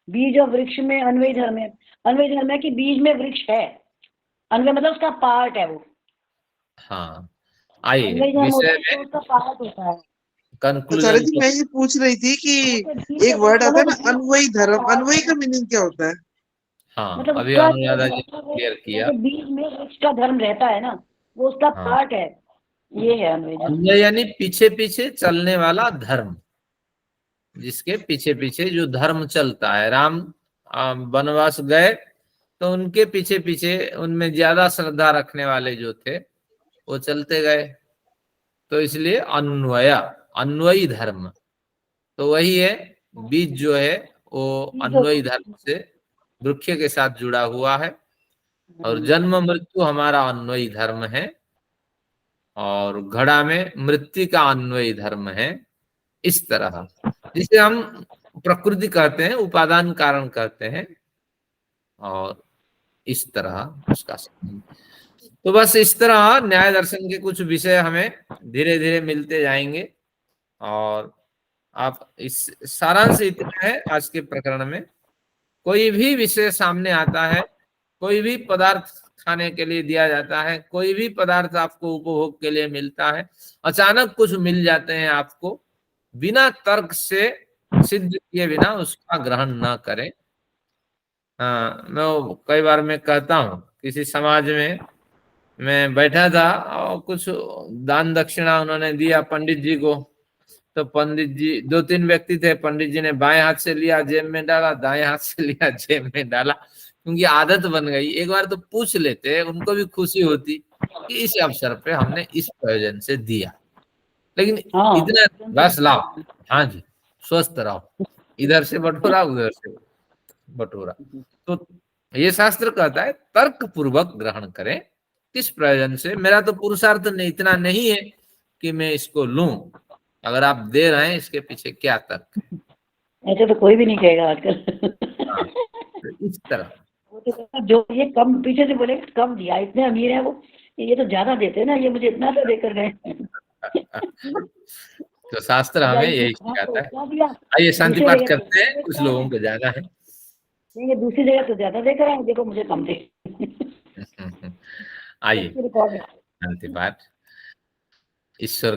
बीज और वृक्ष में अन्वयी धर्म है। अन्वयी धर्म है कि बीज में वृक्ष है, अन्वय मतलब उसका पार्ट है वो। हाँ, आइए विषय में उसका पार्ट होता है। आचार्य जी, मैं ये पूछ रही थी कि एक वर्ड आता है ना अन्वयी धर्म, अन्वयी का मीनिंग क्या होता है? हाँ, मतलब अभी अनुराधा जी क्लियर किया। बीज में वृक्ष का धर्म रहता है ना, वो उसका पार्ट है, ये है अन्वय। यानी पीछे पीछे चलने वाला धर्म, जिसके पीछे पीछे जो धर्म चलता है। राम वनवास गए तो उनके पीछे पीछे उनमें ज्यादा श्रद्धा रखने वाले जो थे वो चलते गए, तो इसलिए अन्वयी धर्म। तो वही है, बीज जो है वो अन्वयी धर्म से वृक्ष के साथ जुड़ा हुआ है, और जन्म मृत्यु हमारा अन्वयी धर्म है, और घड़ा में मृत्यु का अन्वयी धर्म है। इस तरह जिसे हम प्रकृति कहते हैं, उपादान कारण कहते हैं, और इस तरह उसका संबंध। तो बस इस तरह न्याय दर्शन के कुछ विषय हमें धीरे धीरे मिलते जाएंगे। और आप इस सारांश इतना है आज के प्रकरण में, कोई भी विषय सामने आता है, कोई भी पदार्थ खाने के लिए दिया जाता है, कोई भी पदार्थ आपको उपभोग के लिए मिलता है, अचानक कुछ मिल जाते हैं आपको, बिना तर्क से सिद्ध किए बिना उसका ग्रहण ना करें। हाँ, मैं कई बार मैं कहता हूँ, किसी समाज में मैं बैठा था और कुछ दान दक्षिणा उन्होंने दिया पंडित जी को। तो पंडित जी, 2-3 व्यक्ति थे, पंडित जी ने बाएं हाथ से लिया जेब में डाला, दाएं हाथ से लिया जेब में डाला, क्योंकि आदत बन गई। एक बार तो पूछ लेते, उनको भी खुशी होती कि इस अवसर पे हमने इस प्रयोजन से दिया। लेकिन इतना बस लाओ, हाँ जी स्वस्थ रहो, इधर से बटोरा उधर से बटोरा। तो ये शास्त्र कहता है तर्क पूर्वक ग्रहण करें, किस प्रयोजन से, मेरा तो पुरुषार्थ इतना नहीं है कि मैं इसको लूं, अगर आप दे रहे हैं इसके पीछे क्या तर्क। ऐसे तो कोई भी नहीं कहेगा आजकल। हाँ, तो इस तरह वो तो जो ये कम पीछे से बोले कम दिया, इतने अमीर है वो, ये तो ज्यादा देते हैं ना, ये मुझे इतना तो देकर गए। तो शास्त्र हमें यही सिखाता है। आइए शांति पाठ करते हैं, कुछ लोगों को जाना है। ये दूसरी जगह तो ज्यादा देकर आए, देखो मुझे कम दे। आइए शांति पाठ। ईश्वर